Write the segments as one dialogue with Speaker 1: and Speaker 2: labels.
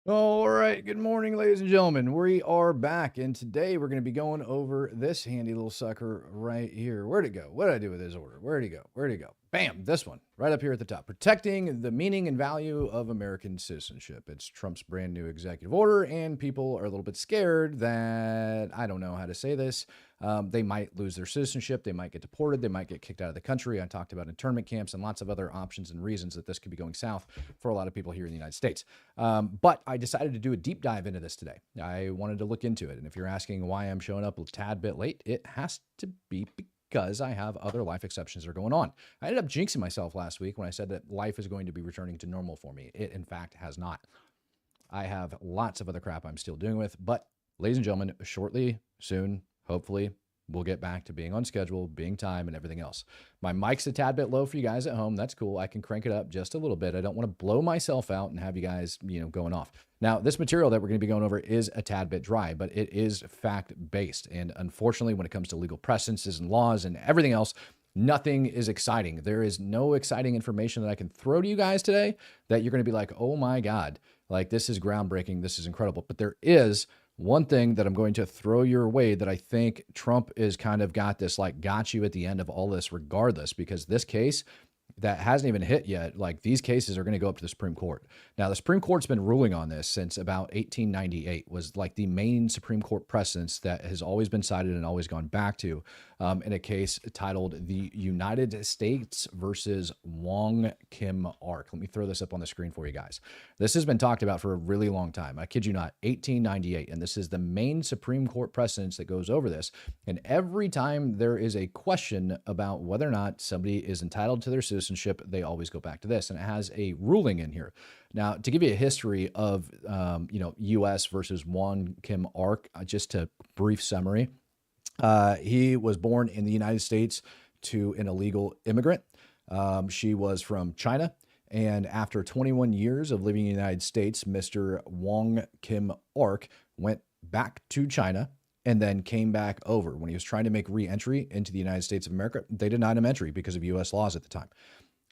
Speaker 1: All right. Good morning, ladies and gentlemen. We are back, and today we're going to be going over this handy little sucker right here. Where'd it go? What did I do with his order? Where'd he go? Where'd he go? Bam! This one right up here at the top. Protecting the meaning and value of American citizenship. It's Trump's brand new executive order, and people are a little bit scared that I don't know how to say this. They might lose their citizenship. They might get deported. They might get kicked out of the country. I talked about internment camps and lots of other options and reasons that this could be going south for a lot of people here in the United States. But I decided to do a deep dive into this today. I wanted to look into it. And if you're asking why I'm showing up a tad bit late, it has to be because I have other life exceptions that are going on. I ended up jinxing myself last week when I said that life is going to be returning to normal for me. It, in fact, has not. I have lots of other crap I'm still dealing with. But, ladies and gentlemen, shortly, soon, hopefully, we'll get back to being on schedule, being time, and everything else. My mic's a tad bit low for you guys at home. That's cool. I can crank it up just a little bit. I don't want to blow myself out and have you guys, going off. Now, this material that we're going to be going over is a tad bit dry, but it is fact-based. And unfortunately, when it comes to legal precedents and laws and everything else, nothing is exciting. There is no exciting information that I can throw to you guys today that you're going to be like, oh my God, like this is groundbreaking. This is incredible. But there is one thing that I'm going to throw your way that I think Trump is kind of got this, like got you at the end of all this regardless, because this case that hasn't even hit yet, like these cases are going to go up to the Supreme Court. Now, the Supreme Court's been ruling on this since about 1898, was like the main Supreme Court precedence that has always been cited and always gone back to in a case titled the United States versus Wong Kim Ark. Let me throw this up on the screen for you guys. This has been talked about for a really long time. I kid you not, 1898. And this is the main Supreme Court precedence that goes over this. And every time there is a question about whether or not somebody is entitled to their citizenship, they always go back to this. And it has a ruling in here. Now, to give you a history of, U.S. versus Wong Kim Ark, just a brief summary. He was born in the United States to an illegal immigrant. She was from China. And after 21 years of living in the United States, Mr. Wong Kim Ark went back to China and then came back over. When he was trying to make re-entry into the United States of America, they denied him entry because of U.S. laws at the time.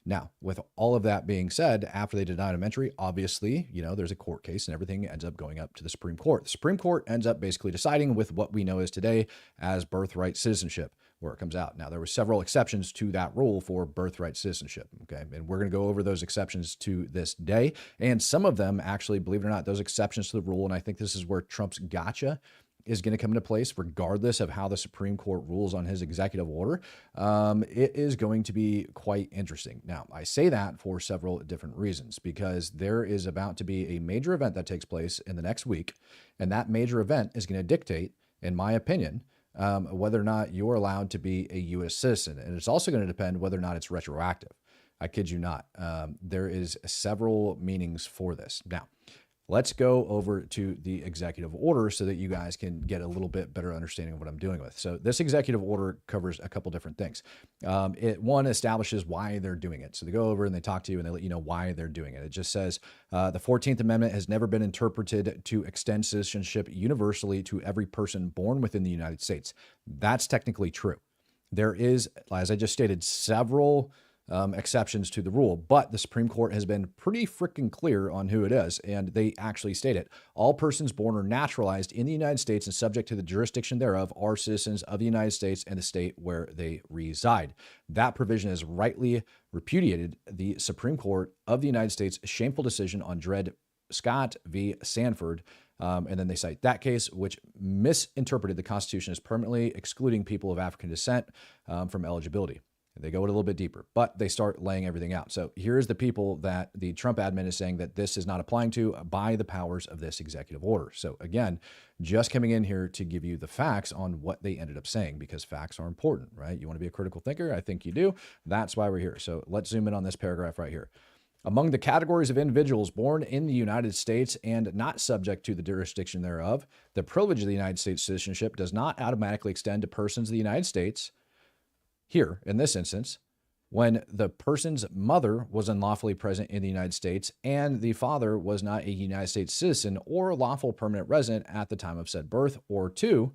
Speaker 1: Now, with all of that being said, after they denied him entry, obviously, there's a court case and everything ends up going up to the Supreme Court. The Supreme Court ends up basically deciding with what we know as today as birthright citizenship, where it comes out. Now, there were several exceptions to that rule for birthright citizenship, okay? And we're going to go over those exceptions to this day. And some of them actually, believe it or not, those exceptions to the rule, and I think this is where Trump's gotcha is going to come into place regardless of how the Supreme Court rules on his executive order. It is going to be quite interesting. Now, I say that for several different reasons, because there is about to be a major event that takes place in the next week, and that major event is going to dictate, in my opinion, whether or not you're allowed to be a U.S. citizen. And it's also going to depend whether or not it's retroactive. I kid you not. There is several meanings for this. Now, let's go over to the executive order so that you guys can get a little bit better understanding of what I'm dealing with. So this executive order covers a couple different things. One establishes why they're doing it. So they go over and they talk to you and they let you know why they're doing it. It just says the 14th Amendment has never been interpreted to extend citizenship universally to every person born within the United States. That's technically true. There is, as I just stated, several exceptions to the rule, but the Supreme Court has been pretty freaking clear on who it is, and they actually state it. All persons born or naturalized in the United States and subject to the jurisdiction thereof are citizens of the United States and the state where they reside. That provision has rightly repudiated the Supreme Court of the United States' shameful decision on Dred Scott v. Sanford. And then they cite that case, which misinterpreted the Constitution as permanently excluding people of African descent from eligibility. They go a little bit deeper, but they start laying everything out. So here's the people that the Trump admin is saying that this is not applying to by the powers of this executive order. So again, just coming in here to give you the facts on what they ended up saying, because facts are important, right? You want to be a critical thinker? I think you do. That's why we're here. So let's zoom in on this paragraph right here. Among the categories of individuals born in the United States and not subject to the jurisdiction thereof, the privilege of the United States citizenship does not automatically extend to persons of the United States. Here, in this instance, when the person's mother was unlawfully present in the United States and the father was not a United States citizen or lawful permanent resident at the time of said birth, or two,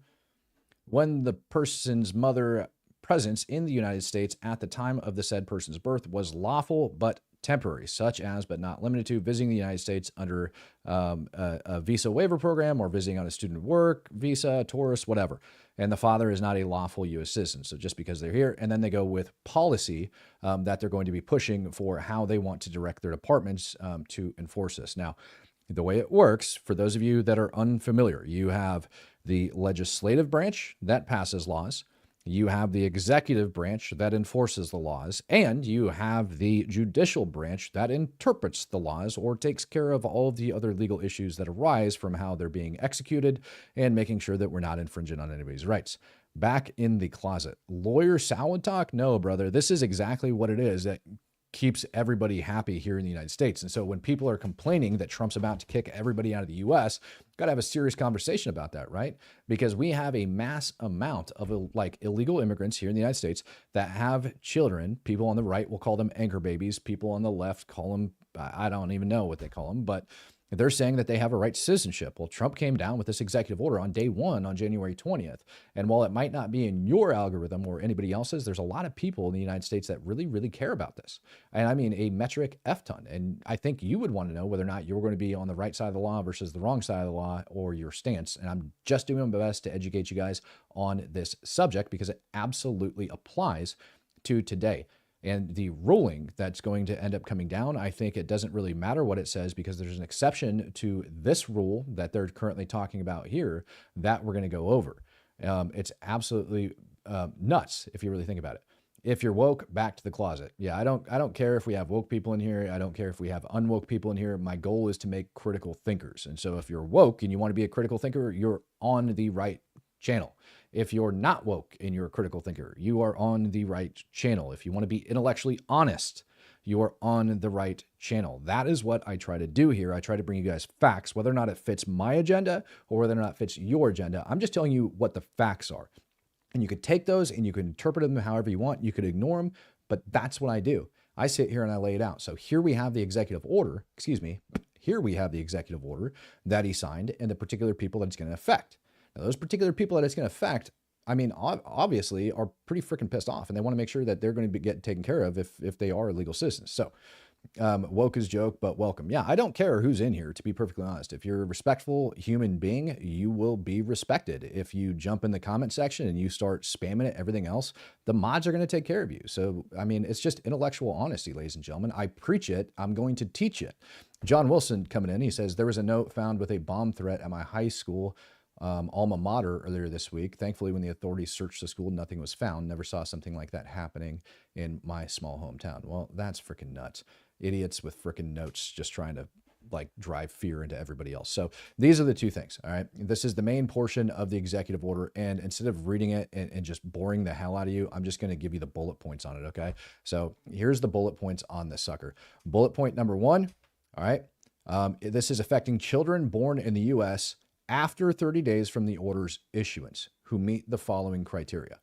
Speaker 1: when the person's mother presence in the United States at the time of the said person's birth was lawful but temporary, such as but not limited to visiting the United States under a visa waiver program or visiting on a student work visa, tourist, whatever. And the father is not a lawful U.S. citizen. So just because they're here, and then they go with policy that they're going to be pushing for how they want to direct their departments to enforce this. Now, the way it works, for those of you that are unfamiliar, you have the legislative branch that passes laws. You have the executive branch that enforces the laws, and you have the judicial branch that interprets the laws or takes care of all of the other legal issues that arise from how they're being executed and making sure that we're not infringing on anybody's rights. Back in the closet. Lawyer salad talk? No, brother. This is exactly what it is that keeps everybody happy here in the United States. And so when people are complaining that Trump's about to kick everybody out of the U.S., got to have a serious conversation about that, right? Because we have a mass amount of illegal immigrants here in the United States that have children. People on the right will call them anchor babies. People on the left call them, I don't even know what they call them, but they're saying that they have a right to citizenship. Well, Trump came down with this executive order on day one on January 20th. And while it might not be in your algorithm or anybody else's, there's a lot of people in the United States that really, really care about this. And I mean a metric F ton. And I think you would want to know whether or not you're going to be on the right side of the law versus the wrong side of the law or your stance. And I'm just doing my best to educate you guys on this subject because it absolutely applies to today. And the ruling that's going to end up coming down, I think it doesn't really matter what it says because there's an exception to this rule that they're currently talking about here that we're going to go over. It's absolutely nuts if you really think about it. If you're woke, back to the closet. Yeah, I don't care if we have woke people in here. I don't care if we have unwoke people in here. My goal is to make critical thinkers. And so if you're woke and you want to be a critical thinker, you're on the right channel. If you're not woke and you're a critical thinker, you are on the right channel. If you want to be intellectually honest, you are on the right channel. That is what I try to do here. I try to bring you guys facts, whether or not it fits my agenda or whether or not it fits your agenda. I'm just telling you what the facts are. And you could take those and you can interpret them however you want. You could ignore them, but that's what I do. I sit here and I lay it out. So here we have the executive order, here we have the executive order that he signed and the particular people that it's going to affect. Now, those particular people that it's going to affect, I mean, obviously are pretty freaking pissed off and they want to make sure that they're going to be getting taken care of if they are legal citizens. So woke is joke, but welcome. Yeah, I don't care who's in here, to be perfectly honest. If you're a respectful human being, you will be respected. If you jump in the comment section and you start spamming it, everything else, the mods are going to take care of you. So, I mean, it's just intellectual honesty, ladies and gentlemen. I preach it. I'm going to teach it. John Wilson coming in, he says, there was a note found with a bomb threat at my high school alma mater earlier this week. Thankfully, when the authorities searched the school, nothing was found. Never saw something like that happening in my small hometown. Well, that's freaking nuts. Idiots with freaking notes just trying to like drive fear into everybody else. So these are the two things. All right. This is the main portion of the executive order. And instead of reading it and just boring the hell out of you, I'm just going to give you the bullet points on it. Okay. So here's the bullet points on this sucker. Bullet point number 1. All right. This is affecting children born in the U.S. after 30 days from the order's issuance who meet the following criteria.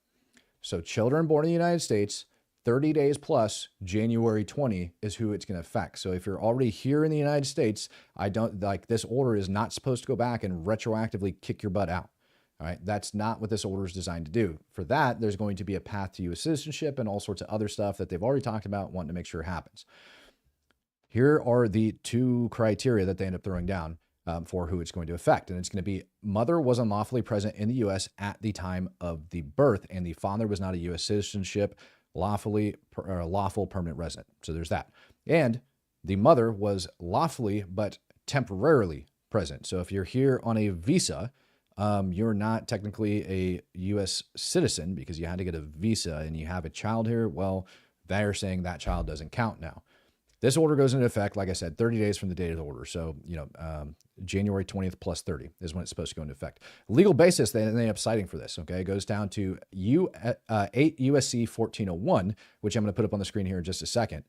Speaker 1: So children born in the United States, 30 days plus January 20 is who it's going to affect. So if you're already here in the United States, this order is not supposed to go back and retroactively kick your butt out. All right. That's not what this order is designed to do. For that, there's going to be a path to U.S. citizenship and all sorts of other stuff that they've already talked about, wanting to make sure it happens. Here are the 2 criteria that they end up throwing down for who it's going to affect. And it's going to be mother was unlawfully present in the U.S. at the time of the birth, and the father was not a U.S. citizenship, lawful permanent resident. So there's that. And the mother was lawfully but temporarily present. So if you're here on a visa, you're not technically a U.S. citizen because you had to get a visa and you have a child here. Well, they're saying that child doesn't count now. This order goes into effect, like I said, 30 days from the date of the order. So, January 20th plus 30 is when it's supposed to go into effect. Legal basis, they end up citing for this, okay? It goes down to 8 U.S.C. 1401, which I'm going to put up on the screen here in just a second.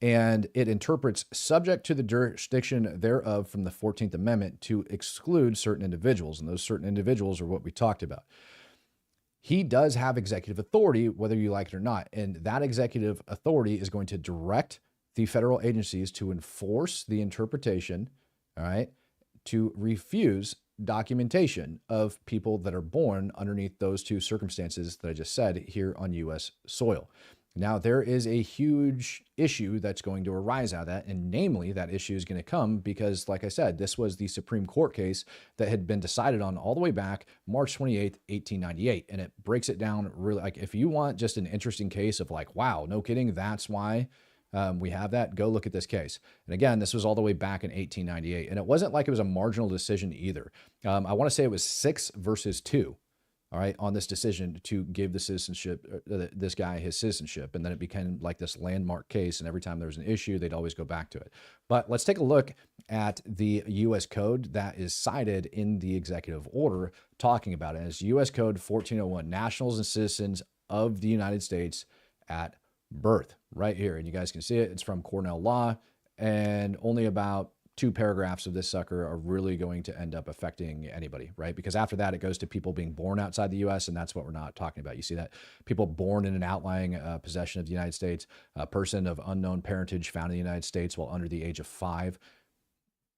Speaker 1: And it interprets subject to the jurisdiction thereof from the 14th Amendment to exclude certain individuals. And those certain individuals are what we talked about. He does have executive authority, whether you like it or not. And that executive authority is going to direct the federal agencies to enforce the interpretation, all right, to refuse documentation of people that are born underneath those 2 circumstances that I just said here on U.S. soil. Now, there is a huge issue that's going to arise out of that, and namely, that issue is going to come because, like I said, this was the Supreme Court case that had been decided on all the way back March 28th, 1898, and it breaks it down really. Like, if you want just an interesting case of like, wow, no kidding, that's why we have that, go look at this case. And again, this was all the way back in 1898, and it wasn't like it was a marginal decision either. I want to say it was 6-2. All right, on this decision to give the citizenship, this guy his citizenship. And then it became like this landmark case. And every time there was an issue, they'd always go back to it. But let's take a look at the U.S. Code that is cited in the executive order talking about it as U.S. Code 1401, nationals and citizens of the United States at birth, right here. And you guys can see it. It's from Cornell Law. And only about 2 paragraphs of this sucker are really going to end up affecting anybody, right? Because after that, it goes to people being born outside the U.S., and that's what we're not talking about. You see that? People born in an outlying possession of the United States, a person of unknown parentage found in the United States while under the age of 5.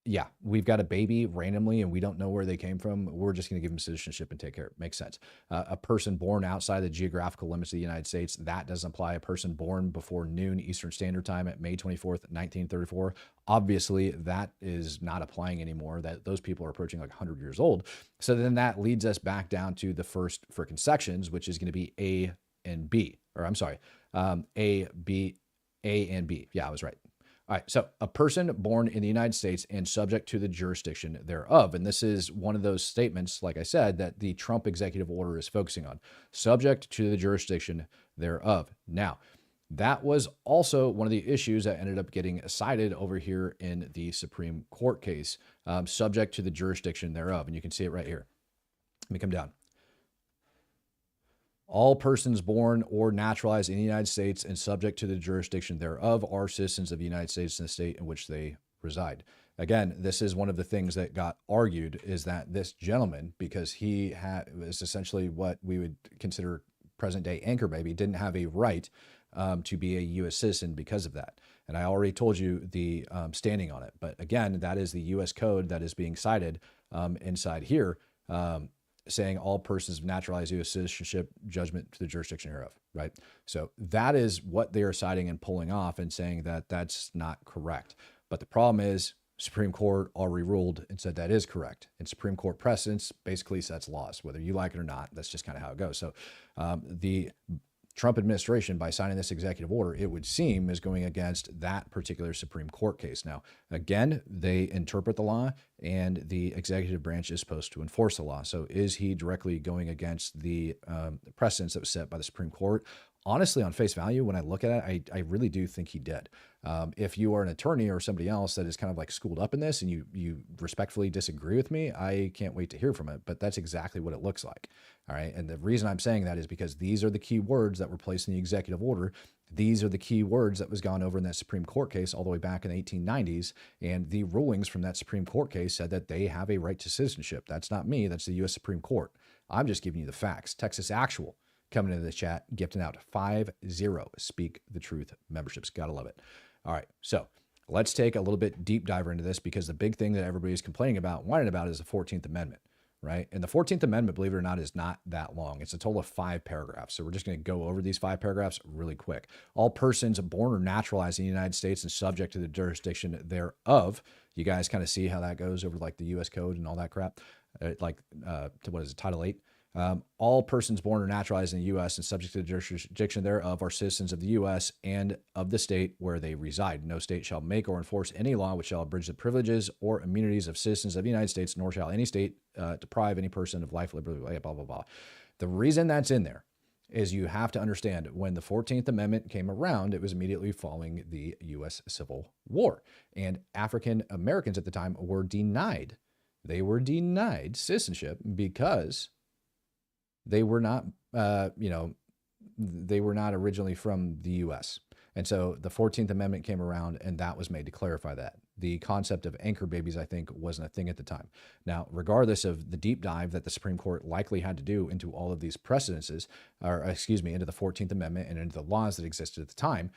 Speaker 1: Yeah, we've got a baby randomly and we don't know where they came from. We're just going to give them citizenship and take care of it. Makes sense. A person born outside the geographical limits of the United States, that doesn't apply. A person born before noon Eastern Standard Time at May 24th, 1934, obviously that is not applying anymore. That those people are approaching like 100 years old. So then that leads us back down to the first frickin' sections, which is going to be A and B. Or I'm sorry, A, B, A and B. Yeah, I was right. All right, so a person born in the United States and subject to the jurisdiction thereof. And this is one of those statements, like I said, that the Trump executive order is focusing on, subject to the jurisdiction thereof. Now, that was also one of the issues that ended up getting cited over here in the Supreme Court case, subject to the jurisdiction thereof. And you can see it right here. Let me come down. All persons born or naturalized in the United States and subject to the jurisdiction thereof are citizens of the United States and the state in which they reside. Again, this is one of the things that got argued, is that this gentleman, because he was essentially what we would consider present day anchor baby, didn't have a right to be a U.S. citizen because of that. And I already told you the standing on it. But again, that is the U.S. Code that is being cited inside here. Saying all persons of naturalized U.S. citizenship, judgment to the jurisdiction hereof, right? So that is what they are citing and pulling off and saying that that's not correct. But the problem is Supreme Court already ruled and said that is correct. And Supreme Court precedence basically sets laws, whether you like it or not. That's just kind of how it goes. So the Trump administration, by signing this executive order, it would seem is going against that particular Supreme Court case. Now, again, they interpret the law and the executive branch is supposed to enforce the law. So is he directly going against the precedence that was set by the Supreme Court? Honestly, on face value, when I look at it, I really do think he did. If you are an attorney or somebody else that is kind of like schooled up in this and you respectfully disagree with me, I can't wait to hear from it. But that's exactly what it looks like. All right. And the reason I'm saying that is because these are the key words that were placed in the executive order. These are the key words that was gone over in that Supreme Court case all the way back in the 1890s. And the rulings from that Supreme Court case said that they have a right to citizenship. That's not me. That's the U.S. Supreme Court. I'm just giving you the facts. Texas Actual coming into the chat, gifting out 50 Speak the Truth memberships. Gotta love it. All right. So let's take a little bit deep diver into this, because the big thing that everybody's complaining about, whining about, is the 14th Amendment. Right. And the 14th Amendment, believe it or not, is not that long. It's a total of 5 paragraphs. So we're just going to go over these 5 paragraphs really quick. All persons born or naturalized in the United States and subject to the jurisdiction thereof. You guys kind of see how that goes over like the U.S. Code and all that crap. What is it, Title 8? All persons born or naturalized in the U.S. and subject to the jurisdiction thereof are citizens of the U.S. and of the state where they reside. No state shall make or enforce any law which shall abridge the privileges or immunities of citizens of the United States, nor shall any state deprive any person of life, liberty, blah, blah, blah. The reason that's in there is you have to understand, when the 14th Amendment came around, it was immediately following the U.S. Civil War. And African Americans at the time were denied. They were denied citizenship because they were not, they were not originally from the U.S. And so the 14th Amendment came around, and that was made to clarify that. The concept of anchor babies, I think, wasn't a thing at the time. Now, regardless of the deep dive that the Supreme Court likely had to do into all of these precedences, into the 14th Amendment and into the laws that existed at the time,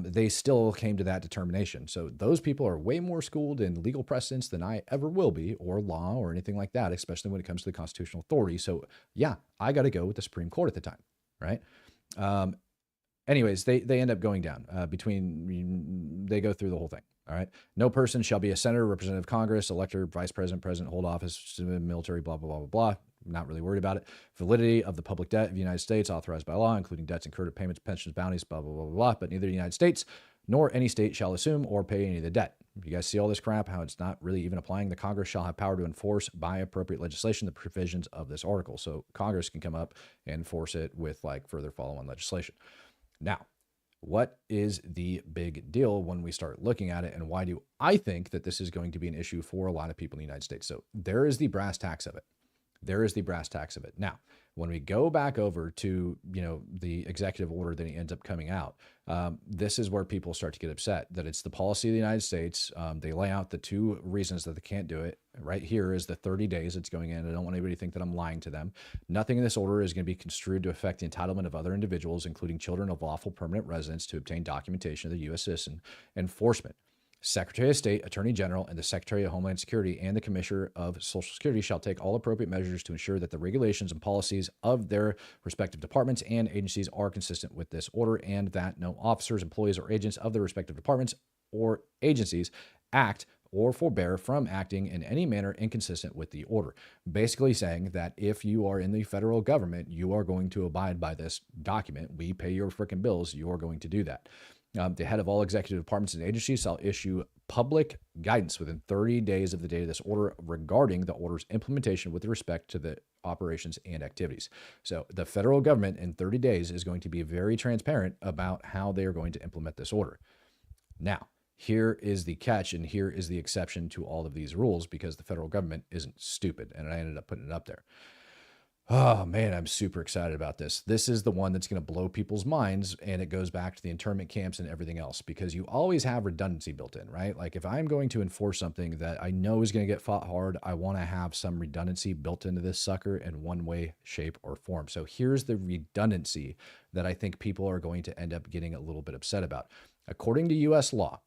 Speaker 1: they still came to that determination. So those people are way more schooled in legal precedents than I ever will be, or law or anything like that, especially when it comes to the constitutional authority. So yeah, I got to go with the Supreme Court at the time, right? anyways, they end up going down they go through the whole thing. All right. No person shall be a senator, representative of Congress, elector, vice president, president, hold office, military, blah, blah, blah, blah, blah. Not really worried about it. Validity of the public debt of the United States authorized by law, including debts incurred of payments, pensions, bounties, blah, blah, blah, blah, blah. But neither the United States nor any state shall assume or pay any of the debt. You guys see all this crap, how it's not really even applying. The Congress shall have power to enforce by appropriate legislation the provisions of this article. So Congress can come up and enforce it with like further follow-on legislation. Now, what is the big deal when we start looking at it, and why do I think that this is going to be an issue for a lot of people in the United States? So there is the brass tacks of it. There is the brass tacks of it. Now, when we go back over to, the executive order that ends up coming out, this is where people start to get upset that it's the policy of the United States. They lay out the two reasons that they can't do it. Right here is the 30 days it's going in. I don't want anybody to think that I'm lying to them. Nothing in this order is going to be construed to affect the entitlement of other individuals, including children of lawful permanent residents, to obtain documentation of the U.S. citizen. Enforcement. Secretary of State, Attorney General, and the Secretary of Homeland Security and the Commissioner of Social Security shall take all appropriate measures to ensure that the regulations and policies of their respective departments and agencies are consistent with this order, and that no officers, employees, or agents of their respective departments or agencies act or forbear from acting in any manner inconsistent with the order. Basically saying that if you are in the federal government, you are going to abide by this document. We pay your freaking bills. You are going to do that. The head of all executive departments and agencies shall issue public guidance within 30 days of the date of this order regarding the order's implementation with respect to the operations and activities. So the federal government in 30 days is going to be very transparent about how they are going to implement this order. Now, here is the catch, and here is the exception to all of these rules, because the federal government isn't stupid, and I ended up putting it up there. Oh man, I'm super excited about this. This is the one that's going to blow people's minds, and it goes back to the internment camps and everything else, because you always have redundancy built in, right? Like if I'm going to enforce something that I know is going to get fought hard, I want to have some redundancy built into this sucker in one way, shape, or form. So here's the redundancy that I think people are going to end up getting a little bit upset about. According to U.S. law,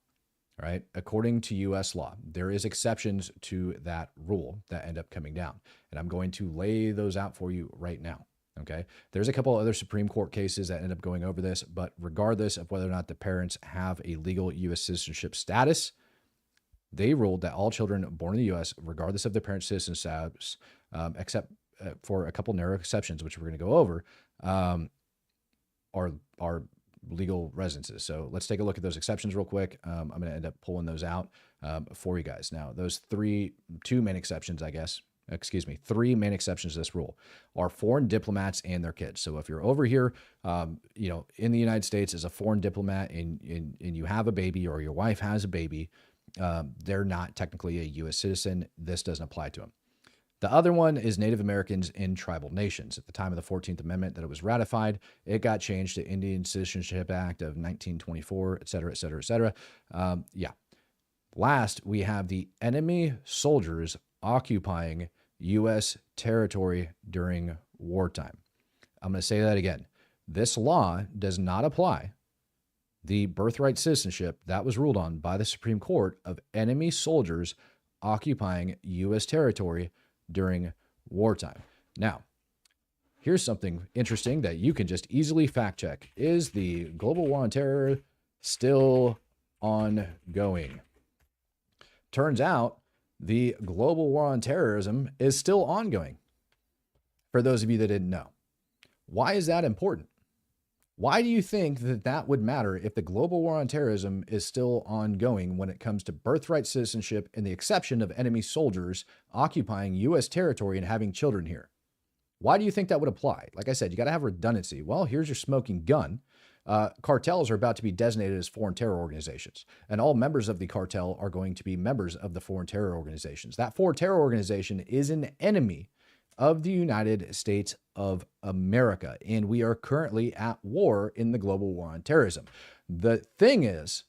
Speaker 1: right? According to U.S. law, there is exceptions to that rule that end up coming down. And I'm going to lay those out for you right now, okay? There's a couple other Supreme Court cases that end up going over this, but regardless of whether or not the parents have a legal U.S. citizenship status, they ruled that all children born in the U.S., regardless of their parents' citizen status, except for a couple narrow exceptions, which we're going to go over, are legal residences. So let's take a look at those exceptions real quick. I'm going to end up pulling those out for you guys. Now, those three main exceptions to this rule are foreign diplomats and their kids. So if you're over here, in the United States as a foreign diplomat and you have a baby, or your wife has a baby, they're not technically a U.S. citizen. This doesn't apply to them. The other one is Native Americans in tribal nations. At the time of the 14th Amendment that it was ratified, it got changed to Indian Citizenship Act of 1924, et cetera, et cetera, et cetera. Last, we have the enemy soldiers occupying U.S. territory during wartime. I'm going to say that again. This law does not apply the birthright citizenship that was ruled on by the Supreme Court of enemy soldiers occupying U.S. territory during wartime. Now, here's something interesting that you can just easily fact check. Is the global war on terror still ongoing? Turns out the global war on terrorism is still ongoing, for those of you that didn't know. Why is that important? Why do you think that that would matter if the global war on terrorism is still ongoing when it comes to birthright citizenship and the exception of enemy soldiers occupying U.S. territory and having children here? Why do you think that would apply? Like I said, you got to have redundancy. Well, here's your smoking gun. Cartels are about to be designated as foreign terror organizations, and all members of the cartel are going to be members of the foreign terror organizations. That foreign terror organization is an enemy of the United States of America, and we are currently at war in the global war on terrorism. The thing is,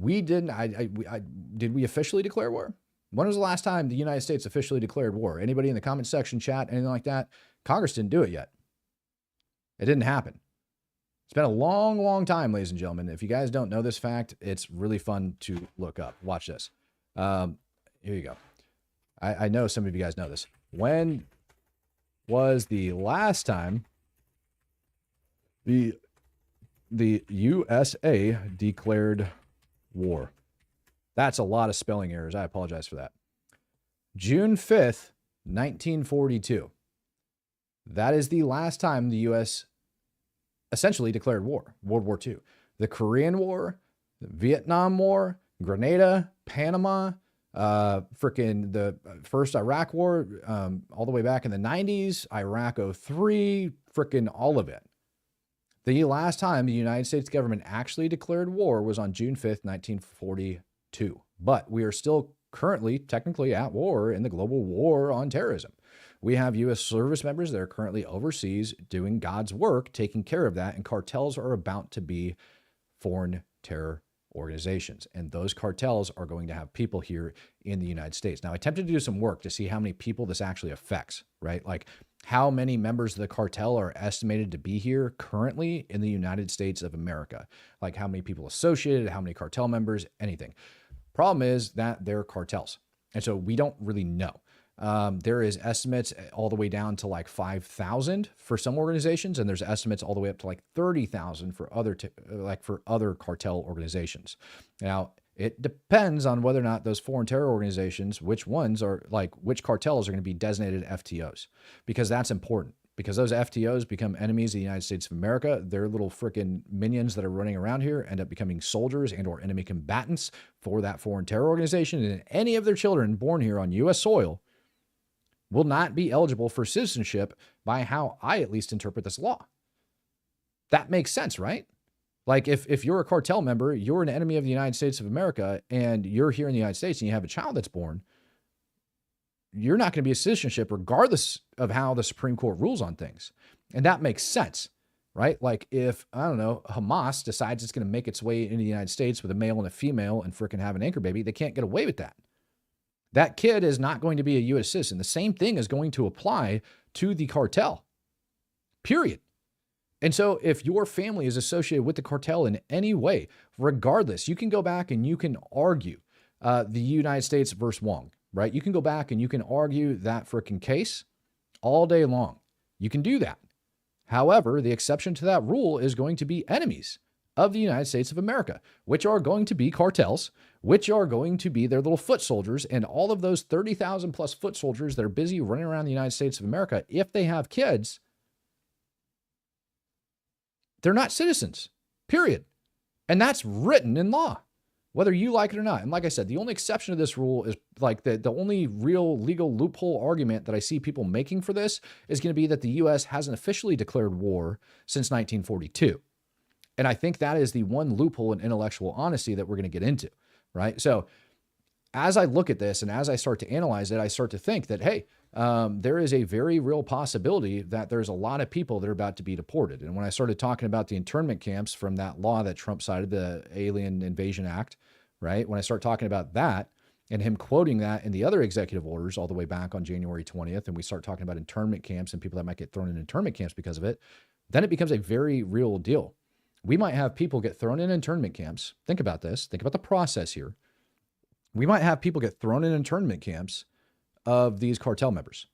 Speaker 1: did we officially declare war? When was the last time the United States officially declared war? Anybody in the comment section, chat, anything like that? Congress didn't do it yet. It didn't happen. It's been a long, long time, ladies and gentlemen. If you guys don't know this fact, it's really fun to look up. Watch this. Here you go. I know some of you guys know this. When was the last time the the USA declared war. That's a lot of spelling errors. I apologize for that. June 5th, 1942. That is the last time the U.S. essentially declared war, World War II. The Korean War, the Vietnam War, Grenada, Panama, freaking the first Iraq War, all the way back in the 90s, Iraq 03, freaking all of it. The last time the United States government actually declared war was on June 5th, 1942. But we are still currently technically at war in the global war on terrorism. We have U.S. service members that are currently overseas doing God's work, taking care of that, and cartels are about to be foreign terror organizations. And those cartels are going to have people here in the United States. Now, I attempted to do some work to see how many people this actually affects, right? Like how many members of the cartel are estimated to be here currently in the United States of America? Like how many people associated, how many cartel members, anything. Problem is that they're cartels. And so we don't really know. There is estimates all the way down to like 5,000 for some organizations, and there's estimates all the way up to like 30,000 for other cartel organizations. Now, it depends on whether or not those foreign terror organizations, which cartels are going to be designated FTOs, because that's important. Because those FTOs become enemies of the United States of America. Their little freaking minions that are running around here end up becoming soldiers and or enemy combatants for that foreign terror organization. And any of their children born here on U.S. soil will not be eligible for citizenship by how I at least interpret this law. That makes sense, right? Like if you're a cartel member, you're an enemy of the United States of America, and you're here in the United States and you have a child that's born, you're not going to be a citizenship regardless of how the Supreme Court rules on things. And that makes sense, right? Like if, I don't know, Hamas decides it's going to make its way into the United States with a male and a female and freaking have an anchor baby, they can't get away with that. That kid is not going to be a U.S. citizen. The same thing is going to apply to the cartel, period. And so if your family is associated with the cartel in any way, regardless, you can go back and you can argue the United States versus Wong, right? You can go back and you can argue that freaking case all day long. You can do that. However, the exception to that rule is going to be enemies of the United States of America, which are going to be cartels, which are going to be their little foot soldiers, and all of those 30,000 plus foot soldiers that are busy running around the United States of America. If they have kids, they're not citizens, period. And that's written in law, whether you like it or not. And like I said, the only exception to this rule is like the only real legal loophole argument that I see people making for this is going to be that the U.S. hasn't officially declared war since 1942. And I think that is the one loophole in intellectual honesty that we're going to get into, right? So as I look at this and as I start to analyze it, I start to think that, hey, there is a very real possibility that there's a lot of people that are about to be deported. And when I started talking about the internment camps from that law that Trump cited, the Alien Invasion Act, right? When I start talking about that and him quoting that in the other executive orders all the way back on January 20th, and we start talking about internment camps and people that might get thrown in internment camps because of it, then it becomes a very real deal. We might have people get thrown in internment camps. Think about this. Think about the process here. We might have people get thrown in internment camps of these cartel members,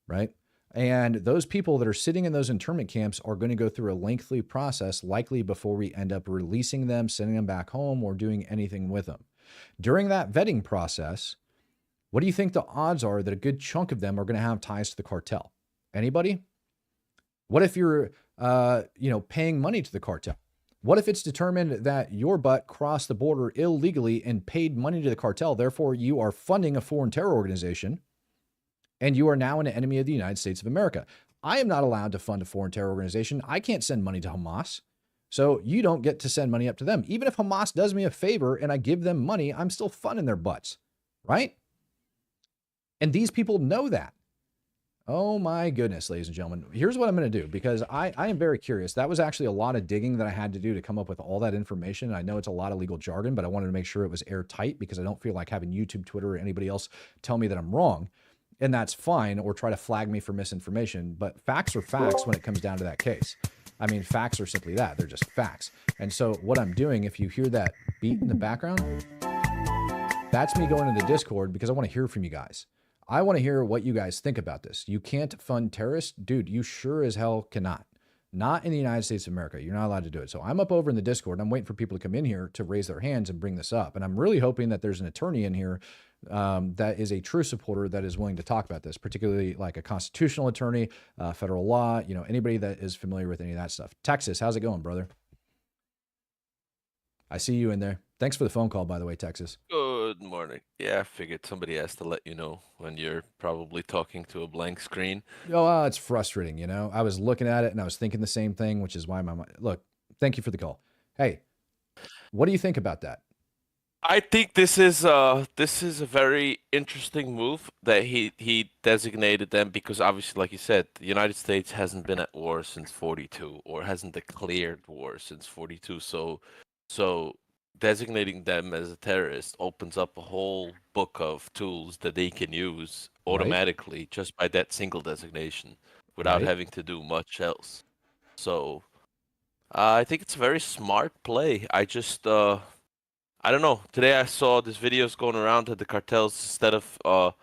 Speaker 1: right? And those people that are sitting in those internment camps are going to go through a lengthy process, likely before we end up releasing them, sending them back home, or doing anything with them. During that vetting process, what do you think the odds are that a good chunk of them are going to have ties to the cartel? Anybody? What if you're paying money to the cartel? What if it's determined that your butt crossed the border illegally and paid money to the cartel? Therefore, you are funding a foreign terror organization and you are now an enemy of the United States of America. I am not allowed to fund a foreign terror organization. I can't send money to Hamas. So you don't get to send money up to them. Even if Hamas does me a favor and I give them money, I'm still funding their butts, right? And these people know that. Oh my goodness, ladies and gentlemen. Here's what I'm going to do, because I am very curious. That was actually a lot of digging that I had to do to come up with all that information. I know it's a lot of legal jargon, but I wanted to make sure it was airtight because I don't feel like having YouTube, Twitter, or anybody else tell me that I'm wrong. And that's fine, or try to flag me for misinformation. But facts are facts when it comes down to that case. I mean, facts are simply that. They're just facts. And so what I'm doing, if you hear that beat in the background, that's me going to the Discord because I want to hear from you guys. I want to hear what you guys think about this. You can't fund terrorists? Dude, you sure as hell cannot. not in the United States of America. You're not allowed to do it. So I'm up over in the Discord. I'm waiting for people to come in here to raise their hands and bring this up. And I'm really hoping that there's an attorney in here that is a true supporter that is willing to talk about this, particularly like a constitutional attorney, federal law, you know, anybody that is familiar with any of that stuff. Texas, how's it going, brother? I see you in there. Thanks for the phone call, by the way, Texas.
Speaker 2: Good morning. Yeah, I figured somebody has to let you know when you're probably talking to a blank screen.
Speaker 1: Oh, it's frustrating, you know? I was looking at it and I was thinking the same thing, which is why my mind... Look, thank you for the call. Hey, what do you think about that?
Speaker 2: I think this is a very interesting move that he designated them, because obviously, like you said, the United States hasn't been at war since 42, or hasn't declared war since 42. So designating them as a terrorist opens up a whole book of tools that they can use automatically just by that single designation without having to do much else. So I think it's a very smart play. I just I don't know. Today I saw this videos going around that the cartels, instead of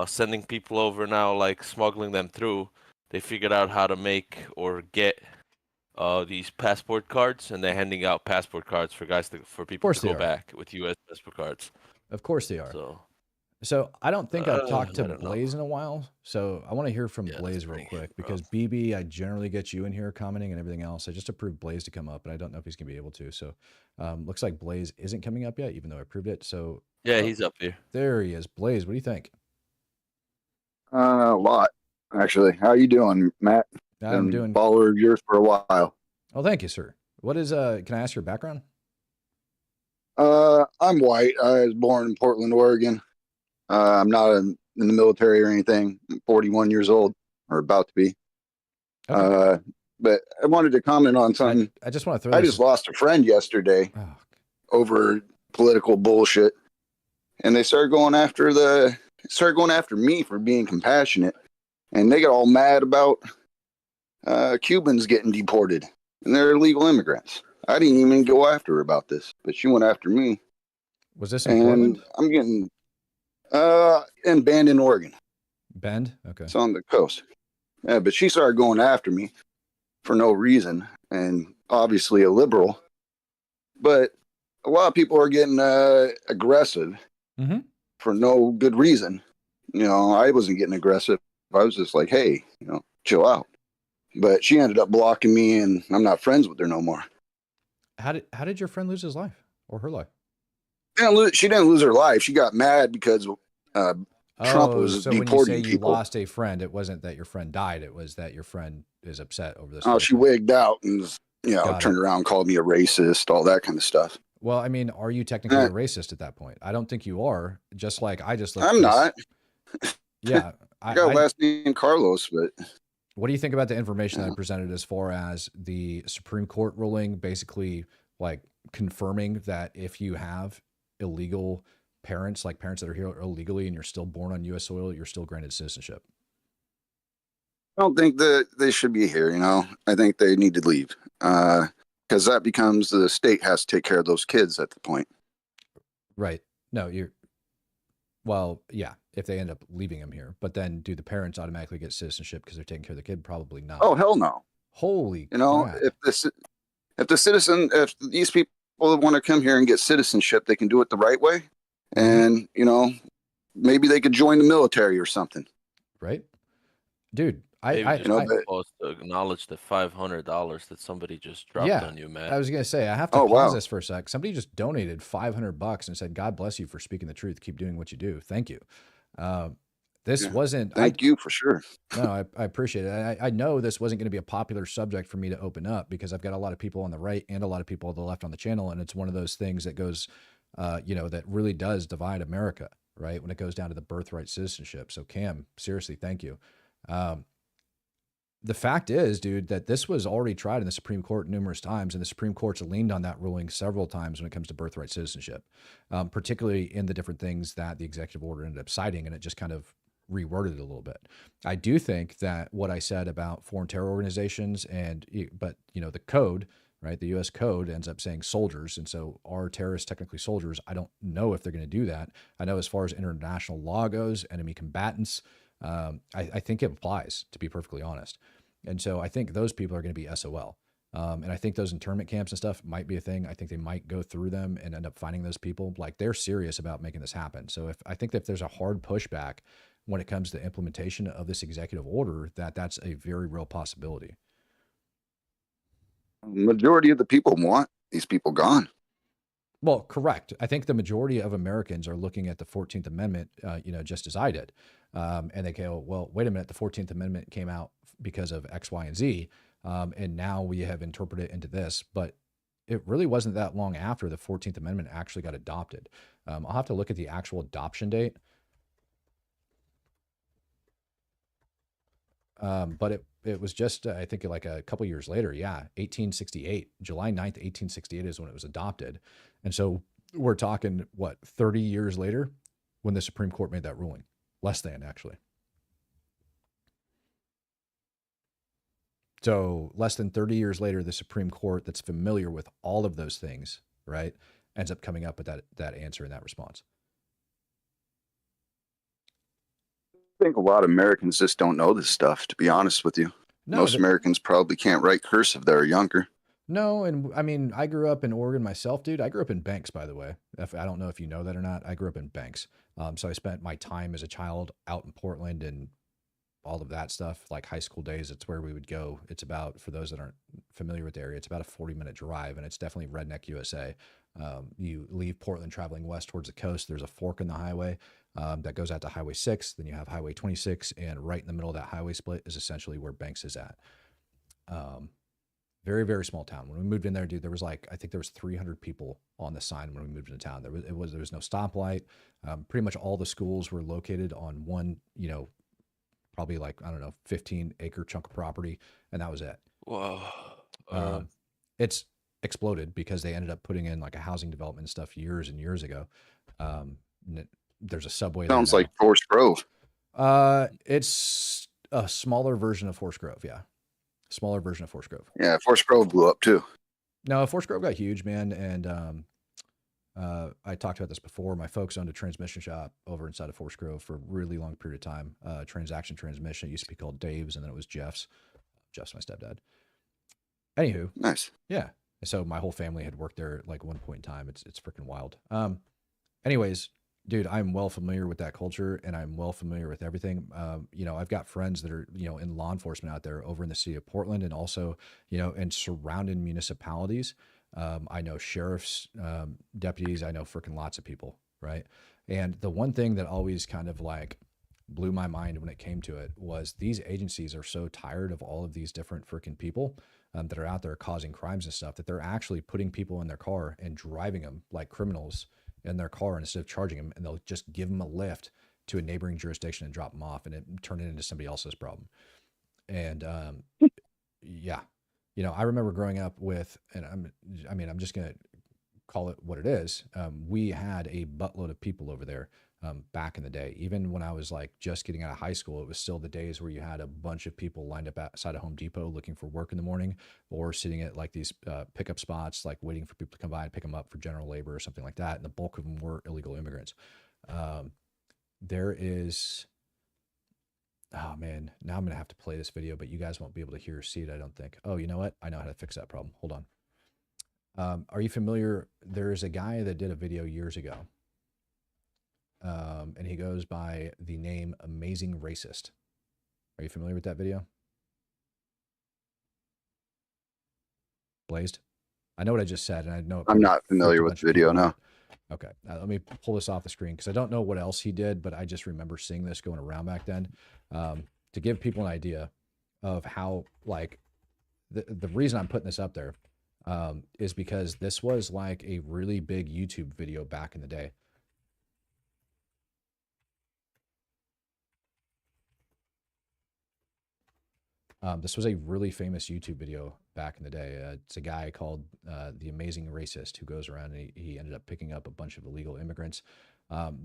Speaker 2: sending people over now, like smuggling them through, they figured out how to make or get these passport cards, and they're handing out passport cards for people to go back with U.S. passport cards.
Speaker 1: Of course they are. So I don't think I've talked to Blaze in a while. So I want to hear from Blaze real quick, because BB, I generally get you in here commenting and everything else. I just approved Blaze to come up, and I don't know if he's going to be able to. So looks like Blaze isn't coming up yet, even though I approved it. So
Speaker 2: yeah, he's up here.
Speaker 1: There he is. Blaze, what do you think?
Speaker 3: A lot, actually. How you doing, Matt?
Speaker 1: I'm doing...
Speaker 3: follower of yours for a while.
Speaker 1: Oh, thank you, sir. What is can I ask your background?
Speaker 3: I'm white. I was born in Portland, Oregon. I'm not in the military or anything. I'm 41 years old, or about to be. Okay. But I wanted to comment on something.
Speaker 1: I just want to throw
Speaker 3: I just lost a friend yesterday over political bullshit, and they started going after me for being compassionate, and they got all mad about Cubans getting deported, and they're illegal immigrants. I didn't even go after her about this, but she went after me.
Speaker 1: Was this in Portland?
Speaker 3: I'm getting in Bend, in Oregon.
Speaker 1: Bend? Okay.
Speaker 3: It's on the coast. Yeah, but she started going after me for no reason, and obviously a liberal. But a lot of people are getting aggressive for no good reason. You know, I wasn't getting aggressive. I was just like, hey, you know, chill out. But she ended up blocking me, and I'm not friends with her no more.
Speaker 1: How did your friend lose his life, or her life?
Speaker 3: She didn't lose her life. She got mad because Trump was
Speaker 1: so
Speaker 3: deporting
Speaker 1: when you say
Speaker 3: people.
Speaker 1: You lost a friend, it wasn't that your friend died. It was that your friend is upset over this.
Speaker 3: Oh, she wigged out and turned around, called me a racist, all that kind of stuff.
Speaker 1: Well, I mean, are you technically a racist at that point? I don't think you are. Just like I just looked.
Speaker 3: I'm not.
Speaker 1: Yeah,
Speaker 3: I got last name Carlos, but.
Speaker 1: What do you think about the information that I presented as far as the Supreme Court ruling, basically like confirming that if you have illegal parents, like parents that are here illegally and you're still born on U.S. soil, you're still granted citizenship?
Speaker 3: I don't think that they should be here. You know, I think they need to leave because that becomes the state has to take care of those kids at the point.
Speaker 1: Right. No, well, yeah, if they end up leaving them here, but then do the parents automatically get citizenship because they're taking care of the kid? Probably not.
Speaker 3: Oh, hell no.
Speaker 1: Holy
Speaker 3: crap. If these people want to come here and get citizenship, they can do it the right way. And, you know, maybe they could join the military or something.
Speaker 1: Right. Dude,
Speaker 2: I supposed to acknowledge the $500 that somebody just dropped on you, man.
Speaker 1: I was going to say, I have to pause this for a sec. Somebody just donated $500 and said, God bless you for speaking the truth. Keep doing what you do. Thank you. This wasn't...
Speaker 3: Thank you for sure.
Speaker 1: No, I appreciate it. I know this wasn't going to be a popular subject for me to open up because I've got a lot of people on the right and a lot of people on the left on the channel. And it's one of those things that goes, that really does divide America, right? When it goes down to the birthright citizenship. So Cam, seriously, thank you. The fact is, dude, that this was already tried in the Supreme Court numerous times, and the Supreme Court's leaned on that ruling several times when it comes to birthright citizenship, particularly in the different things that the executive order ended up citing, and it just kind of reworded it a little bit. I do think that what I said about foreign terror organizations but the code, right? The U.S. code ends up saying soldiers, and so are terrorists technically soldiers? I don't know if they're going to do that. I know as far as international law goes, enemy combatants, I think it applies, to be perfectly honest. And so I think those people are going to be SOL. And I think those internment camps and stuff might be a thing. I think they might go through them and end up finding those people. Like, they're serious about making this happen. So I think that if there's a hard pushback when it comes to implementation of this executive order, that's a very real possibility.
Speaker 3: Majority of the people want these people gone.
Speaker 1: Well, correct. I think the majority of Americans are looking at the 14th Amendment, just as I did. And they go, well, wait a minute, the 14th Amendment came out because of X, Y, and Z. And now we have interpreted it into this. But it really wasn't that long after the 14th Amendment actually got adopted. I'll have to look at the actual adoption date. But it was just, I think, like a couple years later. Yeah, 1868, July 9th, 1868 is when it was adopted. And so we're talking, what, 30 years later when the Supreme Court made that ruling? Less than, actually. So less than 30 years later, the Supreme Court that's familiar with all of those things, right, ends up coming up with that answer and that response.
Speaker 3: I think a lot of Americans just don't know this stuff, to be honest with you.
Speaker 1: No,
Speaker 3: Most Americans probably can't write cursive that are younger.
Speaker 1: No, and I mean, I grew up in Oregon myself, dude. I grew up in Banks, by the way. I don't know if you know that or not. I grew up in Banks. So I spent my time as a child out in Portland and all of that stuff, like high school days. It's where we would go. It's about, for those that aren't familiar with the area, it's about a 40-minute drive, and it's definitely redneck USA. You leave Portland traveling west towards the coast. There's a fork in the highway that goes out to Highway 6. Then you have Highway 26, and right in the middle of that highway split is essentially where Banks is at. Very, very small town. When we moved in there, dude, there was like, I think there was 300 people on the sign when we moved into town. There was no stoplight. Pretty much all the schools were located on one, probably like, I don't know, 15-acre chunk of property, and that was it.
Speaker 2: Whoa.
Speaker 1: It's exploded because they ended up putting in like a housing development and stuff years and years ago. There's a subway.
Speaker 3: Sounds like Forest Grove.
Speaker 1: It's a smaller version of Forest Grove, yeah. Smaller version of Forest Grove.
Speaker 3: Yeah, Forest Grove blew up too.
Speaker 1: No, Forest Grove got huge, man. And I talked about this before. My folks owned a transmission shop over inside of Forest Grove for a really long period of time. Transaction transmission. It used to be called Dave's, and then it was Jeff's. Jeff's my stepdad. Anywho.
Speaker 3: Nice.
Speaker 1: Yeah. So my whole family had worked there at like one point in time. It's freaking wild. Anyways, dude, I'm well familiar with that culture, and I'm well familiar with everything. I've got friends that are, in law enforcement out there over in the city of Portland, and also, in surrounding municipalities. I know sheriffs, deputies, I know freaking lots of people. Right. And the one thing that always kind of like blew my mind when it came to it was these agencies are so tired of all of these different freaking people that are out there causing crimes and stuff, that they're actually putting people in their car and driving them like criminals in their car instead of charging them, and they'll just give them a lift to a neighboring jurisdiction and drop them off, and it turn it into somebody else's problem. And yeah, I remember growing up with, and I'm just gonna call it what it is. We had a buttload of people over there back in the day. Even when I was like just getting out of high school, it was still the days where you had a bunch of people lined up outside of Home Depot looking for work in the morning, or sitting at like these pickup spots, like waiting for people to come by and pick them up for general labor or something like that. And the bulk of them were illegal immigrants. There is, oh man, now I'm going to have to play this video, but you guys won't be able to hear or see it, I don't think. Oh, you know what? I know how to fix that problem. Hold on. Are you familiar? There's a guy that did a video years ago. And he goes by the name Amazing Racist. Are you familiar with that video? Blazed? I know what I just said, and I know
Speaker 3: I'm not familiar with the video, no.
Speaker 1: Okay, let me pull this off the screen because I don't know what else he did, but I just remember seeing this going around back then. To give people an idea of how, like, the reason I'm putting this up there is because this was like a really big YouTube video back in the day. This was a really famous YouTube video back in the day. It's a guy called The Amazing Racist who goes around, and he ended up picking up a bunch of illegal immigrants.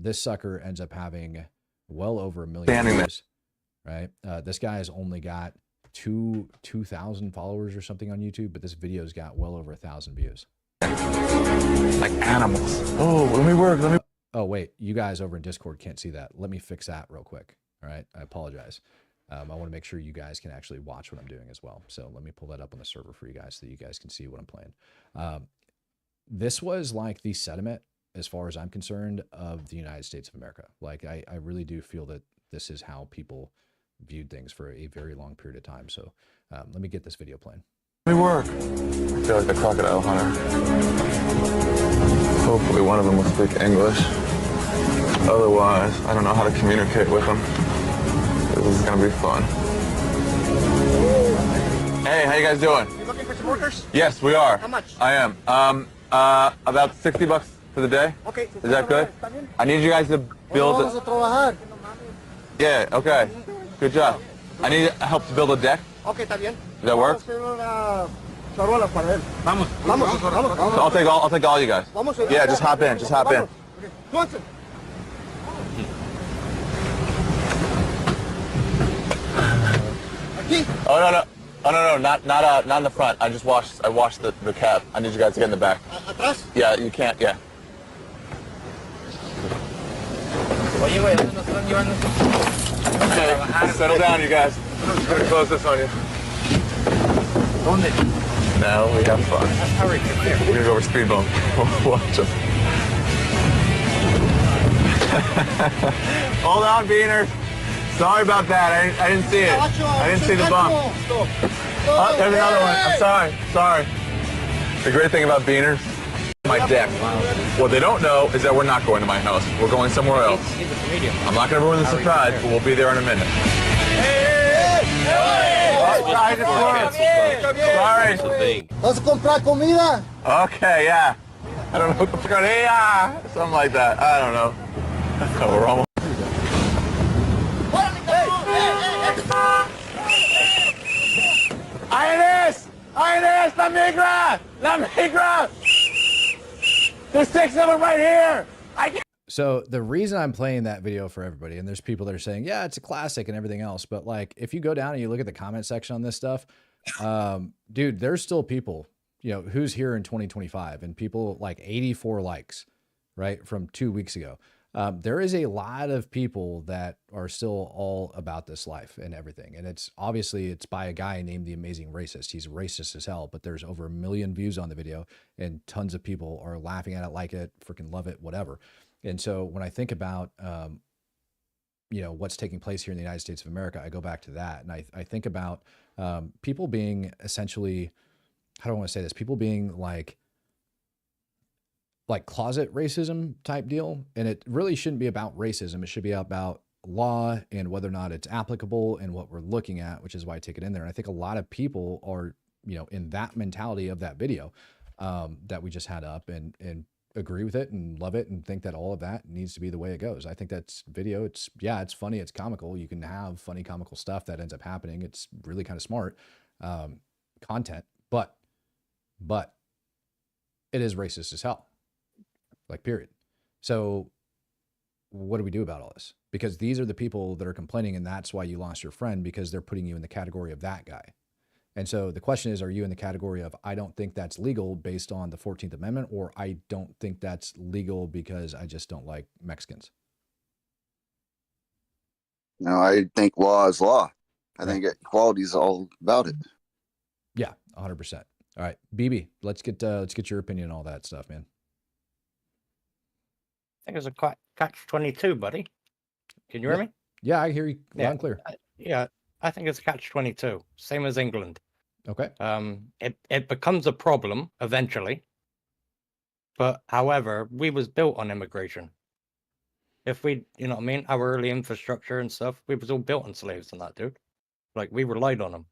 Speaker 1: This sucker ends up having well over 1 million views, right? This guy has only got 2,000 followers or something on YouTube, but this video's got well over 1,000 views.
Speaker 4: Like animals. Oh, let me work.
Speaker 1: Oh, wait, you guys over in Discord can't see that. Let me fix that real quick. All right, I apologize. I want to make sure you guys can actually watch what I'm doing as well. So let me pull that up on the server for you guys so that you guys can see what I'm playing. This was like the sentiment, as far as I'm concerned, of the United States of America. Like, I really do feel that this is how people viewed things for a very long period of time. So let me get this video playing.
Speaker 4: We work. I feel like the crocodile hunter. Hopefully one of them will speak English. Otherwise, I don't know how to communicate with them. This is gonna be fun. Hey, how you guys doing?
Speaker 5: You looking for some workers?
Speaker 4: Yes, we are.
Speaker 5: How much?
Speaker 4: I am. About $60 for the day.
Speaker 5: Okay.
Speaker 4: Is that good? I need you guys to build
Speaker 5: Vamos a trabajar.
Speaker 4: Yeah, okay. Good job. I need help to build a deck.
Speaker 5: Okay, está bien.
Speaker 4: Does that work?
Speaker 5: Vamos a hacer una charola para él. Vamos.
Speaker 4: I'll take all you guys.
Speaker 5: Vamos.
Speaker 4: Yeah, just hop in. Just hop in.
Speaker 5: Okay. Johnson. Aquí.
Speaker 4: Oh no, not in the front. I washed the cab. I need you guys to get in the back.
Speaker 5: Atrás.
Speaker 4: Yeah, you can't. Yeah.
Speaker 5: Oye, güey, nos están llevando.
Speaker 4: Okay, settle down, you guys. I'm just gonna close this on you.
Speaker 5: ¿Dónde?
Speaker 4: Now we have fun.
Speaker 5: Hurry, come here.
Speaker 4: We're gonna go over speed bump. Watch them. Hold on, Beaner. Sorry about that. I didn't see it. I didn't see the bump. Oh, there's another one. I'm sorry. The great thing about Beaners, my deck. What they don't know is that we're not going to my house. We're going somewhere else. I'm not going to ruin the surprise, but we'll be there in a minute. Sorry.
Speaker 5: ¿Vas a comprar comida?
Speaker 4: Okay, yeah. I don't know. Something like that. I don't know. We're almost. Ines, la migra! There's 6 of them right here!
Speaker 1: So the reason I'm playing that video for everybody, and there's people that are saying, yeah, it's a classic and everything else, but like, if you go down and you look at the comment section on this stuff, dude, there's still people, you know, who's here in 2025 and people like 84 likes, right? From 2 weeks ago. There is a lot of people that are still all about this life and everything. And it's obviously it's by a guy named The Amazing Racist. He's racist as hell, but there's over 1 million views on the video and tons of people are laughing at it, like it, freaking love it, whatever. And so when I think about, you know, what's taking place here in the United States of America, I go back to that. And I think about people being essentially, how do I want to say this? People being like closet racism type deal. And it really shouldn't be about racism. It should be about law and whether or not it's applicable and what we're looking at, which is why I take it in there. And I think a lot of people are, you know, in that mentality of that video that we just had up and agree with it and love it and think that all of that needs to be the way it goes. I think that's video. It's, yeah, it's funny. It's comical. You can have funny, comical stuff that ends up happening. It's really kind of smart content, but it is racist as hell. Like, period. So what do we do about all this? Because these are the people that are complaining, and that's why you lost your friend, because they're putting you in the category of that guy. And so the question is, are you in the category of, I don't think that's legal based on the 14th Amendment, or I don't think that's legal because I just don't like Mexicans?
Speaker 3: No, I think law is law. I think equality is all about it.
Speaker 1: Yeah, 100%. All right, BB, let's get your opinion on all that stuff, man.
Speaker 6: I think it's a catch-22, buddy. Can you hear me?
Speaker 1: Yeah, I hear you loud and clear.
Speaker 6: Yeah, I think it's a catch-22, same as England.
Speaker 1: Okay.
Speaker 6: It becomes a problem eventually, but however, we was built on immigration. If we, you know what I mean, our early infrastructure and stuff, we was all built on slaves and that, dude. Like, we relied on them.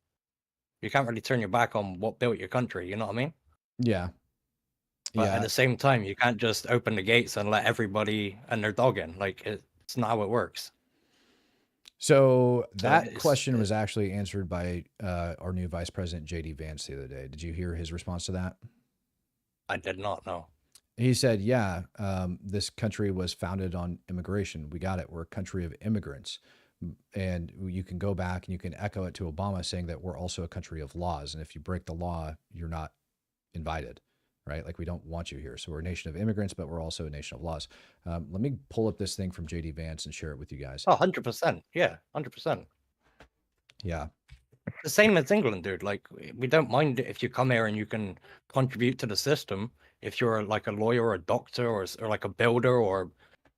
Speaker 6: You can't really turn your back on what built your country, you know what I mean?
Speaker 1: Yeah.
Speaker 6: But
Speaker 1: yeah.
Speaker 6: at the same time, you can't just open the gates and let everybody and their dog in. Like, it's not how it works.
Speaker 1: So that question was actually answered by our new Vice President, JD Vance, the other day. Did you hear his response to that?
Speaker 6: I did not know.
Speaker 1: He said, yeah, this country was founded on immigration. We got it. We're a country of immigrants. And you can go back and you can echo it to Obama saying that we're also a country of laws. And if you break the law, you're not invited. Right? Like, we don't want you here. So we're a nation of immigrants, but we're also a nation of laws. Let me pull up this thing from JD Vance and share it with you guys.
Speaker 6: Oh, 100%. Yeah, 100%.
Speaker 1: Yeah.
Speaker 6: The same as England, dude. Like, we don't mind it if you come here and you can contribute to the system. If you're like a lawyer or a doctor or like a builder or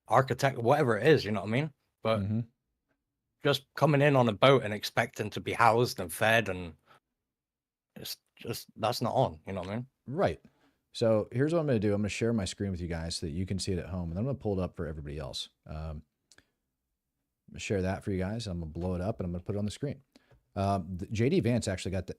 Speaker 6: architect, whatever it is, you know what I mean? But
Speaker 1: Mm-hmm.
Speaker 6: just coming in on a boat and expecting to be housed and fed, and it's just, that's not on, you know what I mean?
Speaker 1: Right. So here's what I'm going to do. I'm going to share my screen with you guys so that you can see it at home, and I'm going to pull it up for everybody else. I'm going to share that for you guys. I'm going to blow it up, and I'm going to put it on the screen. JD Vance actually got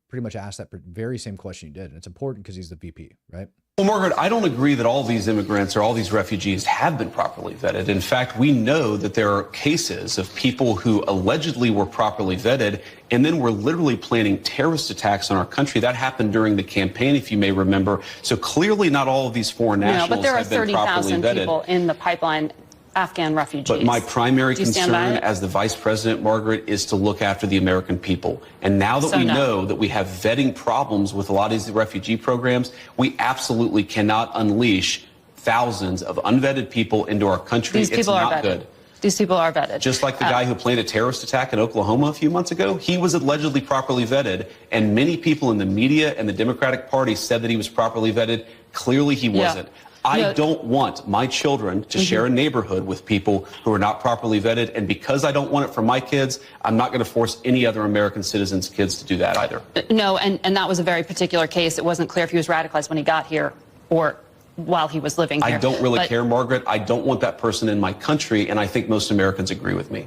Speaker 1: pretty much asked that very same question you did, and it's important because he's the VP, right?
Speaker 7: Well, Margaret, I don't agree that all these immigrants or all these refugees have been properly vetted. In fact, we know that there are cases of people who allegedly were properly vetted and then were literally planning terrorist attacks on our country. That happened during the campaign, if you may remember. So clearly not all of these foreign nationals
Speaker 8: but there are
Speaker 7: have been properly
Speaker 8: 30,000
Speaker 7: vetted.
Speaker 8: people in the pipeline, Afghan refugees.
Speaker 7: But my primary
Speaker 8: Do you stand by
Speaker 7: concern
Speaker 8: it?
Speaker 7: as the vice president, Margaret, is to look after the American people. And now that
Speaker 8: So
Speaker 7: we
Speaker 8: no.
Speaker 7: know that we have vetting problems with a lot of these refugee programs, we absolutely cannot unleash thousands of unvetted people into our country.
Speaker 8: These
Speaker 7: It's
Speaker 8: people are
Speaker 7: not
Speaker 8: vetted.
Speaker 7: good.
Speaker 8: These people are vetted.
Speaker 7: Just like the guy who planned a terrorist attack in Oklahoma a few months ago, he was allegedly properly vetted, and many people in the media and the Democratic Party said that he was properly vetted. Clearly he wasn't. I don't want my children to share a neighborhood with people who are not properly vetted, and because I don't want it for my kids, I'm not going to force any other American citizens' kids to do that either.
Speaker 8: No, and that was a very particular case. It wasn't clear if he was radicalized when he got here or while he was living here.
Speaker 7: I don't really
Speaker 8: But
Speaker 7: care, Margaret. I don't want that person in my country, and I think most Americans agree with me.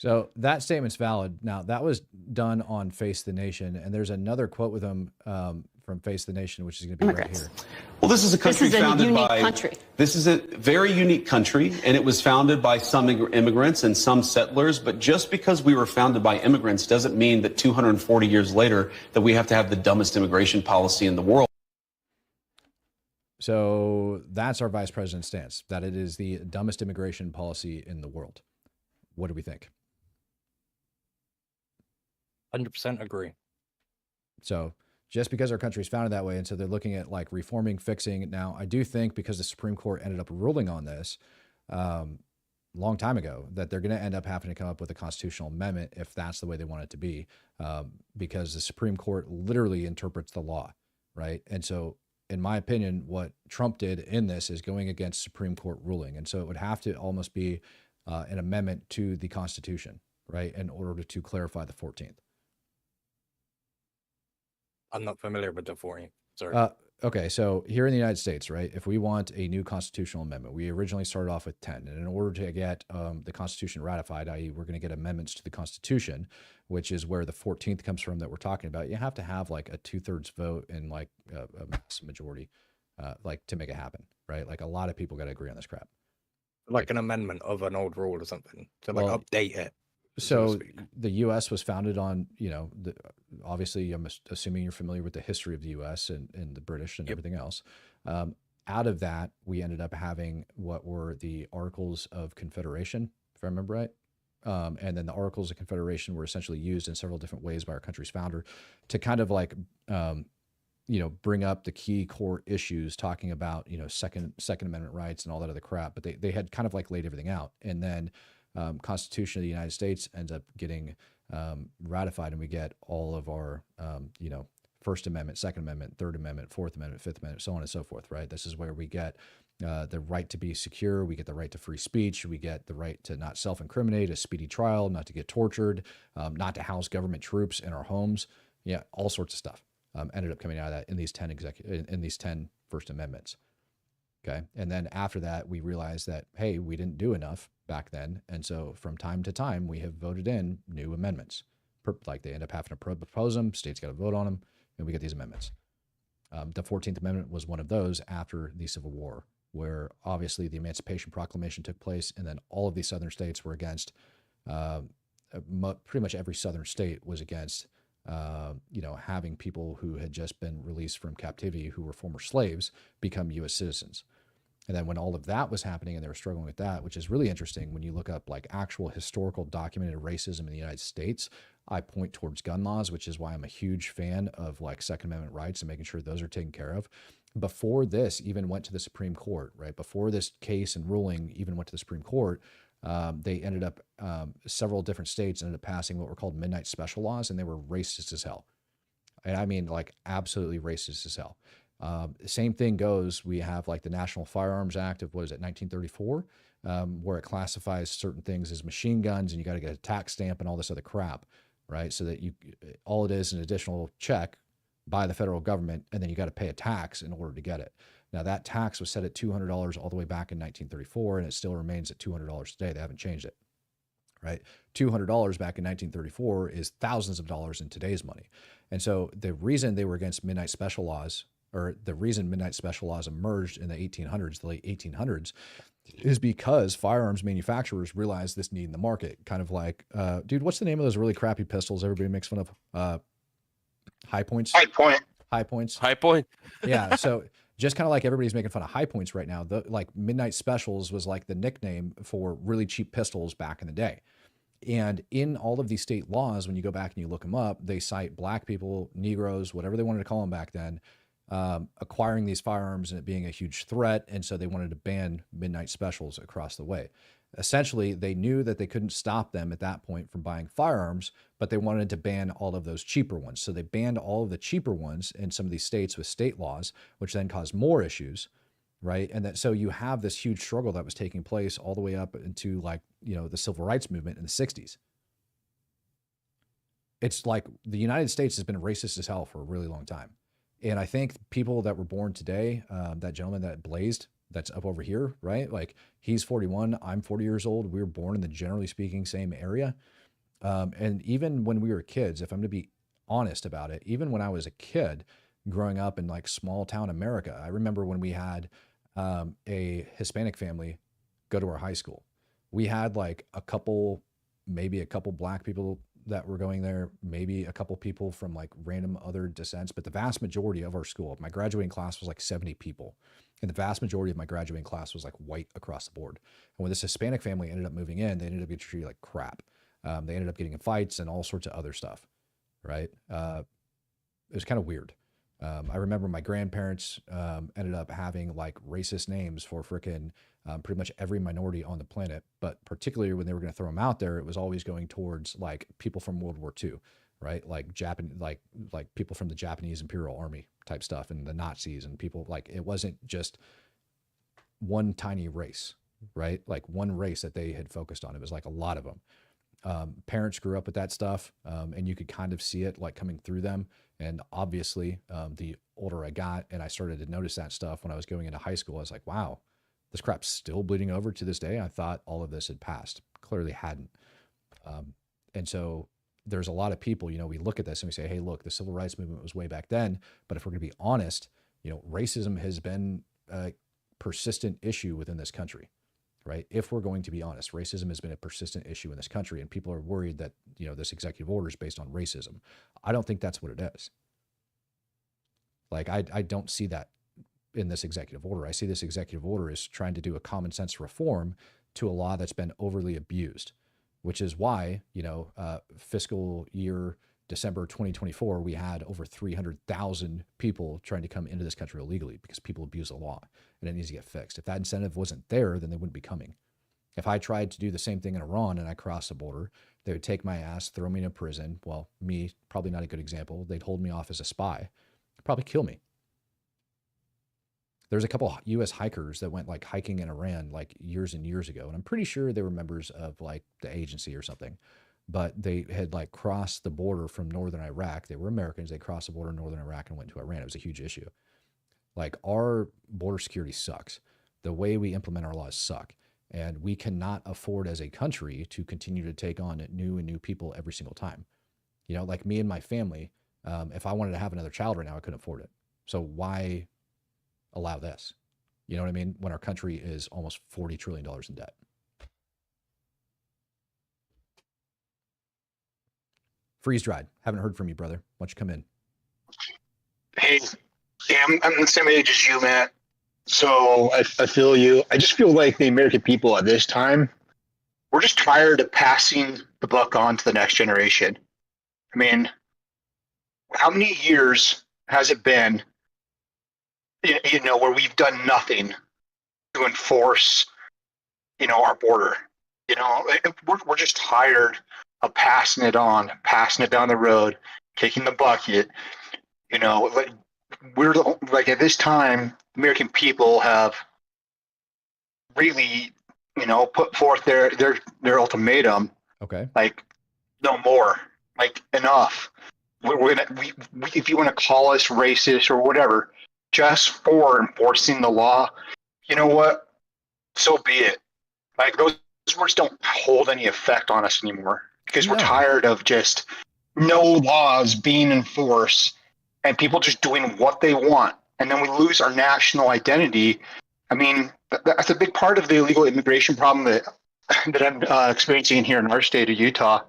Speaker 1: So that statement's valid. Now, that was done on Face the Nation, and there's another quote with him from Face the Nation, which is going to be right here.
Speaker 7: Well, this is a country
Speaker 8: This is a
Speaker 7: founded
Speaker 8: unique
Speaker 7: by
Speaker 8: country.
Speaker 7: This is a very unique country, and it was founded by some immigrants and some settlers. But just because we were founded by immigrants doesn't mean that 240 years later that we have to have the dumbest immigration policy in the world.
Speaker 1: So that's our vice president's stance, that it is the dumbest immigration policy in the world. What do we think?
Speaker 6: 100% agree.
Speaker 1: So just because our country is founded that way, and so they're looking at like reforming, fixing. Now, I do think because the Supreme Court ended up ruling on this long time ago, that they're going to end up having to come up with a constitutional amendment if that's the way they want it to be, because the Supreme Court literally interprets the law, right? And so, in my opinion, what Trump did in this is going against Supreme Court ruling, and so it would have to almost be an amendment to the Constitution, right, in order to clarify the 14th.
Speaker 6: I'm not familiar with the 14th. Sorry.
Speaker 1: Okay, so here in the United States, right, if we want a new constitutional amendment, we originally started off with 10. And in order to get the Constitution ratified, i.e. we're going to get amendments to the Constitution, which is where the 14th comes from that we're talking about, you have to have like a 2/3 vote and like a massive majority like to make it happen, right? Like a lot of people got to agree on this crap.
Speaker 6: Like an amendment of an old rule or something to like update it.
Speaker 1: So the U.S. was founded on, you know, obviously I'm assuming you're familiar with the history of the U.S. and the British and everything else. Out of that, we ended up having what were the Articles of Confederation, if I remember right. And then the Articles of Confederation were essentially used in several different ways by our country's founder to kind of like, you know, bring up the key core issues, talking about, you know, Second Amendment rights and all that other crap. But they had kind of like laid everything out. And then Constitution of the United States ends up getting ratified, and we get all of our, you know, First Amendment, Second Amendment, Third Amendment, Fourth Amendment, Fifth Amendment, so on and so forth, right? This is where we get the right to be secure, we get the right to free speech, we get the right to not self-incriminate, a speedy trial, not to get tortured, not to house government troops in our homes, yeah, all sorts of stuff ended up coming out of that in these 10 First Amendments. Okay. And then after that, we realized that, hey, we didn't do enough back then. And so from time to time, we have voted in new amendments. Like they end up having to propose them, states got to vote on them, and we get these amendments. The 14th Amendment was one of those after the Civil War, where obviously the Emancipation Proclamation took place, and then all of these southern states were against, pretty much every southern state was against, you know, having people who had just been released from captivity, who were former slaves, become U.S. citizens. And then when all of that was happening and they were struggling with that, which is really interesting when you look up like actual historical documented racism in the United States, I point towards gun laws, which is why I'm a huge fan of like Second Amendment rights and making sure those are taken care of. Before this even went to the Supreme Court, right? Before this case and ruling even went to the Supreme Court, they ended up, several different states ended up passing what were called midnight special laws, and they were racist as hell. And I mean, like, absolutely racist as hell. Same thing goes. We have like the National Firearms Act of, what is it, 1934, where it classifies certain things as machine guns, and you got to get a tax stamp and all this other crap, right? So that all it is an additional check by the federal government, and then you got to pay a tax in order to get it. Now, that tax was set at $200 all the way back in 1934, and it still remains at $200 today. They haven't changed it, right? $200 back in 1934 is thousands of dollars in today's money. And so the reason they were against midnight special laws, or the reason midnight special laws emerged in the 1800s, the late 1800s, is because firearms manufacturers realized this need in the market. Kind of like, dude, what's the name of those really crappy pistols everybody makes fun of? High points?
Speaker 9: High point.
Speaker 1: High points.
Speaker 2: High point.
Speaker 1: Yeah. So just kind of like everybody's making fun of high points right now, like midnight specials was like the nickname for really cheap pistols back in the day. And in all of these state laws, when you go back and you look them up, they cite black people, Negroes, whatever they wanted to call them back then, acquiring these firearms and it being a huge threat. And so they wanted to ban midnight specials across the way. Essentially, they knew that they couldn't stop them at that point from buying firearms, but they wanted to ban all of those cheaper ones. So they banned all of the cheaper ones in some of these states with state laws, which then caused more issues, right? And that, so you have this huge struggle that was taking place all the way up into, like, you know, the civil rights movement in the 60s. It's like the United States has been racist as hell for a really long time. And I think people that were born today, that gentleman that blazed, that's up over here, right? Like, he's 41, I'm 40 years old. We were born in the, generally speaking, same area. And even when we were kids, if I'm to be honest about it, even when I was a kid growing up in like small town America, I remember when we had a Hispanic family go to our high school. We had like maybe a couple black people that were going there, maybe a couple people from like random other descents, but the vast majority of our school, my graduating class was like 70 people. And the vast majority of my graduating class was like white across the board. And when this Hispanic family ended up moving in, they ended up getting treated like crap. They ended up getting in fights and all sorts of other stuff, right? It was kind of weird. I remember my grandparents ended up having like racist names for frickin' pretty much every minority on the planet, but particularly when they were going to throw them out there, it was always going towards like people from World War II, right? Like like people from the Japanese Imperial Army type stuff, and the Nazis, and people, like, it wasn't just one tiny race, right? Like one race that they had focused on. It was like a lot of them. Parents grew up with that stuff, and you could kind of see it like coming through them. And obviously, the older I got and I started to notice that stuff when I was going into high school, I was like, wow, this crap's still bleeding over to this day. I thought all of this had passed. Clearly hadn't. And so there's a lot of people, you know, we look at this and we say, hey, look, the civil rights movement was way back then. But if we're going to be honest, you know, racism has been a persistent issue within this country, right? If we're going to be honest, racism has been a persistent issue in this country, and people are worried that, you know, this executive order is based on racism. I don't think that's what it is. Like, I don't see that in this executive order. I see this executive order as trying to do a common sense reform to a law that's been overly abused, which is why, you know, fiscal year December 2024, we had over 300,000 people trying to come into this country illegally because people abuse the law, and it needs to get fixed. If that incentive wasn't there, then they wouldn't be coming. If I tried to do the same thing in Iran and I crossed the border, they would take my ass, throw me in a prison. Well, me, probably not a good example. They'd hold me off as a spy, probably kill me. There's a couple U.S. hikers that went like hiking in Iran like years and years ago, and I'm pretty sure they were members of like the agency or something. But they had like crossed the border from northern Iraq. They were Americans. They crossed the border in northern Iraq and went to Iran. It was a huge issue. Like, our border security sucks. The way we implement our laws suck. And we cannot afford as a country to continue to take on new people every single time. You know, like me and my family, if I wanted to have another child right now, I couldn't afford it. So why allow this? You know what I mean? When our country is almost $40 trillion in debt. Freeze dried. Haven't heard from you, brother. Why don't you come in?
Speaker 9: Hey, yeah, I'm the same age as you, Matt. So I feel you. I just feel like the American people at this time, we're just tired of passing the buck on to the next generation. I mean, how many years has it been, you know, where we've done nothing to enforce, you know, our border? You know, we're just tired of passing it on, passing it down the road, kicking the bucket. You know, like like at this time, American people have really, you know, put forth their ultimatum.
Speaker 1: Okay.
Speaker 9: Like, no more. Like, enough. We're gonna if you want to call us racist or whatever, just for enforcing the law, you know what? So be it. Like, those words don't hold any effect on us anymore because we're tired of just no laws being enforced and people just doing what they want, and then we lose our national identity. I mean, that's a big part of the illegal immigration problem that I'm experiencing here in our state of Utah.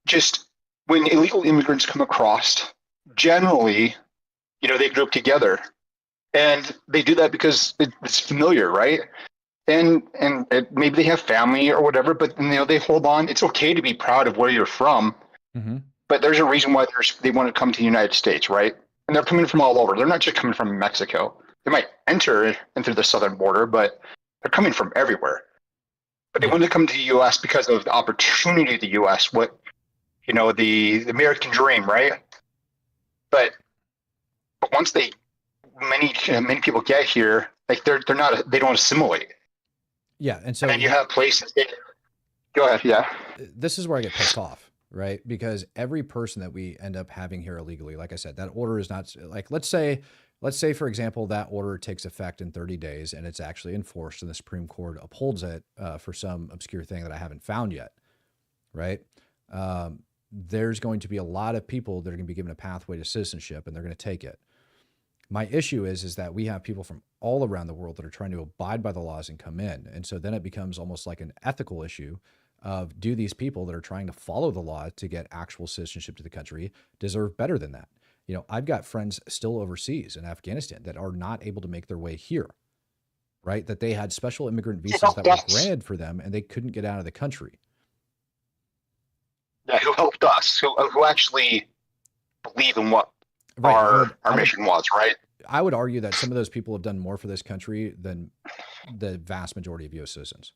Speaker 9: Just when illegal immigrants come across, generally, you know, they group together, and they do that because it's familiar, right? And maybe they have family or whatever, but you know, they hold on. It's okay to be proud of where you're from, but there's a reason why they want to come to the United States, right? And they're coming from all over. They're not just coming from Mexico. They might enter into the southern border, but they're coming from everywhere. But they want to come to the U.S. because of the opportunity of the U.S. What, you know, the American dream, right? But once many people get here, like they don't assimilate.
Speaker 1: Yeah, and so
Speaker 9: then you have places. Go ahead. Yeah.
Speaker 1: This is where I get pissed off, right? Because every person that we end up having here illegally, like I said, that order is not like, let's say, for example, that order takes effect in 30 days and it's actually enforced and the Supreme Court upholds it for some obscure thing that I haven't found yet, right? There's going to be a lot of people that are going to be given a pathway to citizenship and they're going to take it. My issue is that we have people from all around the world that are trying to abide by the laws and come in. And so then it becomes almost like an ethical issue of, do these people that are trying to follow the law to get actual citizenship to the country deserve better than that? You know, I've got friends still overseas in Afghanistan that are not able to make their way here, right? That they had special immigrant visas that were granted for them and they couldn't get out of the country.
Speaker 9: Yeah, who helped us, who actually believe in what our mission was, right?
Speaker 1: I would argue that some of those people have done more for this country than the vast majority of U.S. citizens.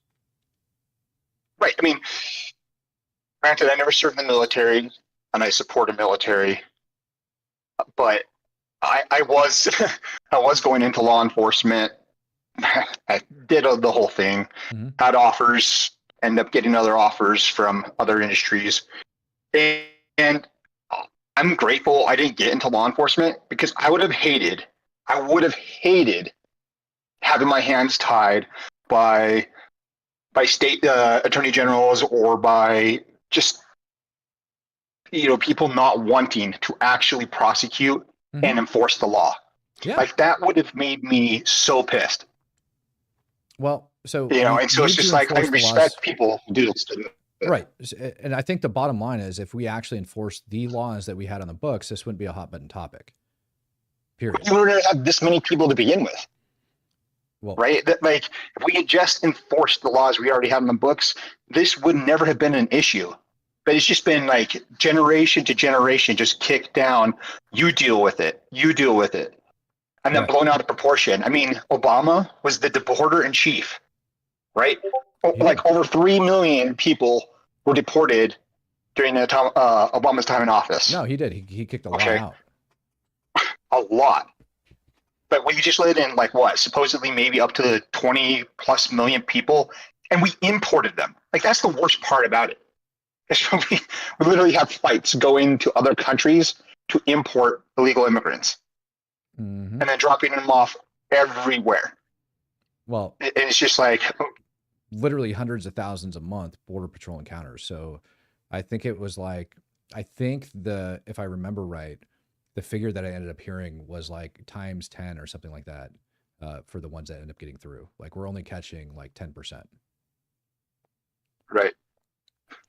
Speaker 9: Right. I mean, granted, I never served in the military, and I support the military, but I was I was going into law enforcement. I did the whole thing. Had offers, ended up getting other offers from other industries, and I'm grateful I didn't get into law enforcement because I would have hated having my hands tied by state attorney generals or by just, you know, people not wanting to actually prosecute and enforce the law.
Speaker 1: Yeah.
Speaker 9: Like, that would have made me so pissed.
Speaker 1: Well, so,
Speaker 9: you know, and so it's just like, I respect people who do this.
Speaker 1: Right. And I think the bottom line is, if we actually enforce the laws that we had on the books, this wouldn't be a hot button topic. Period.
Speaker 9: We were going to have this many people to begin with. Well, right? That, like, if we had just enforced the laws we already had on the books, this would never have been an issue. But it's just been like generation to generation, just kicked down. You deal with it. You deal with it. And then blown out of proportion. I mean, Obama was the deporter in chief, right? Like, over 3 million people were deported during the time, Obama's time in office.
Speaker 1: No, he did. He kicked a lot out.
Speaker 9: A lot. But we just let in, like, what, supposedly maybe up to 20 plus million people, and we imported them. Like, that's the worst part about it. We literally have flights going to other countries to import illegal immigrants, and then dropping them off everywhere.
Speaker 1: Well,
Speaker 9: and it's just like,
Speaker 1: literally hundreds of thousands a month Border Patrol encounters. So I think it was like, if I remember right, the figure that I ended up hearing was like times 10 or something like that for the ones that end up getting through. Like, we're only catching like 10%.
Speaker 9: Right.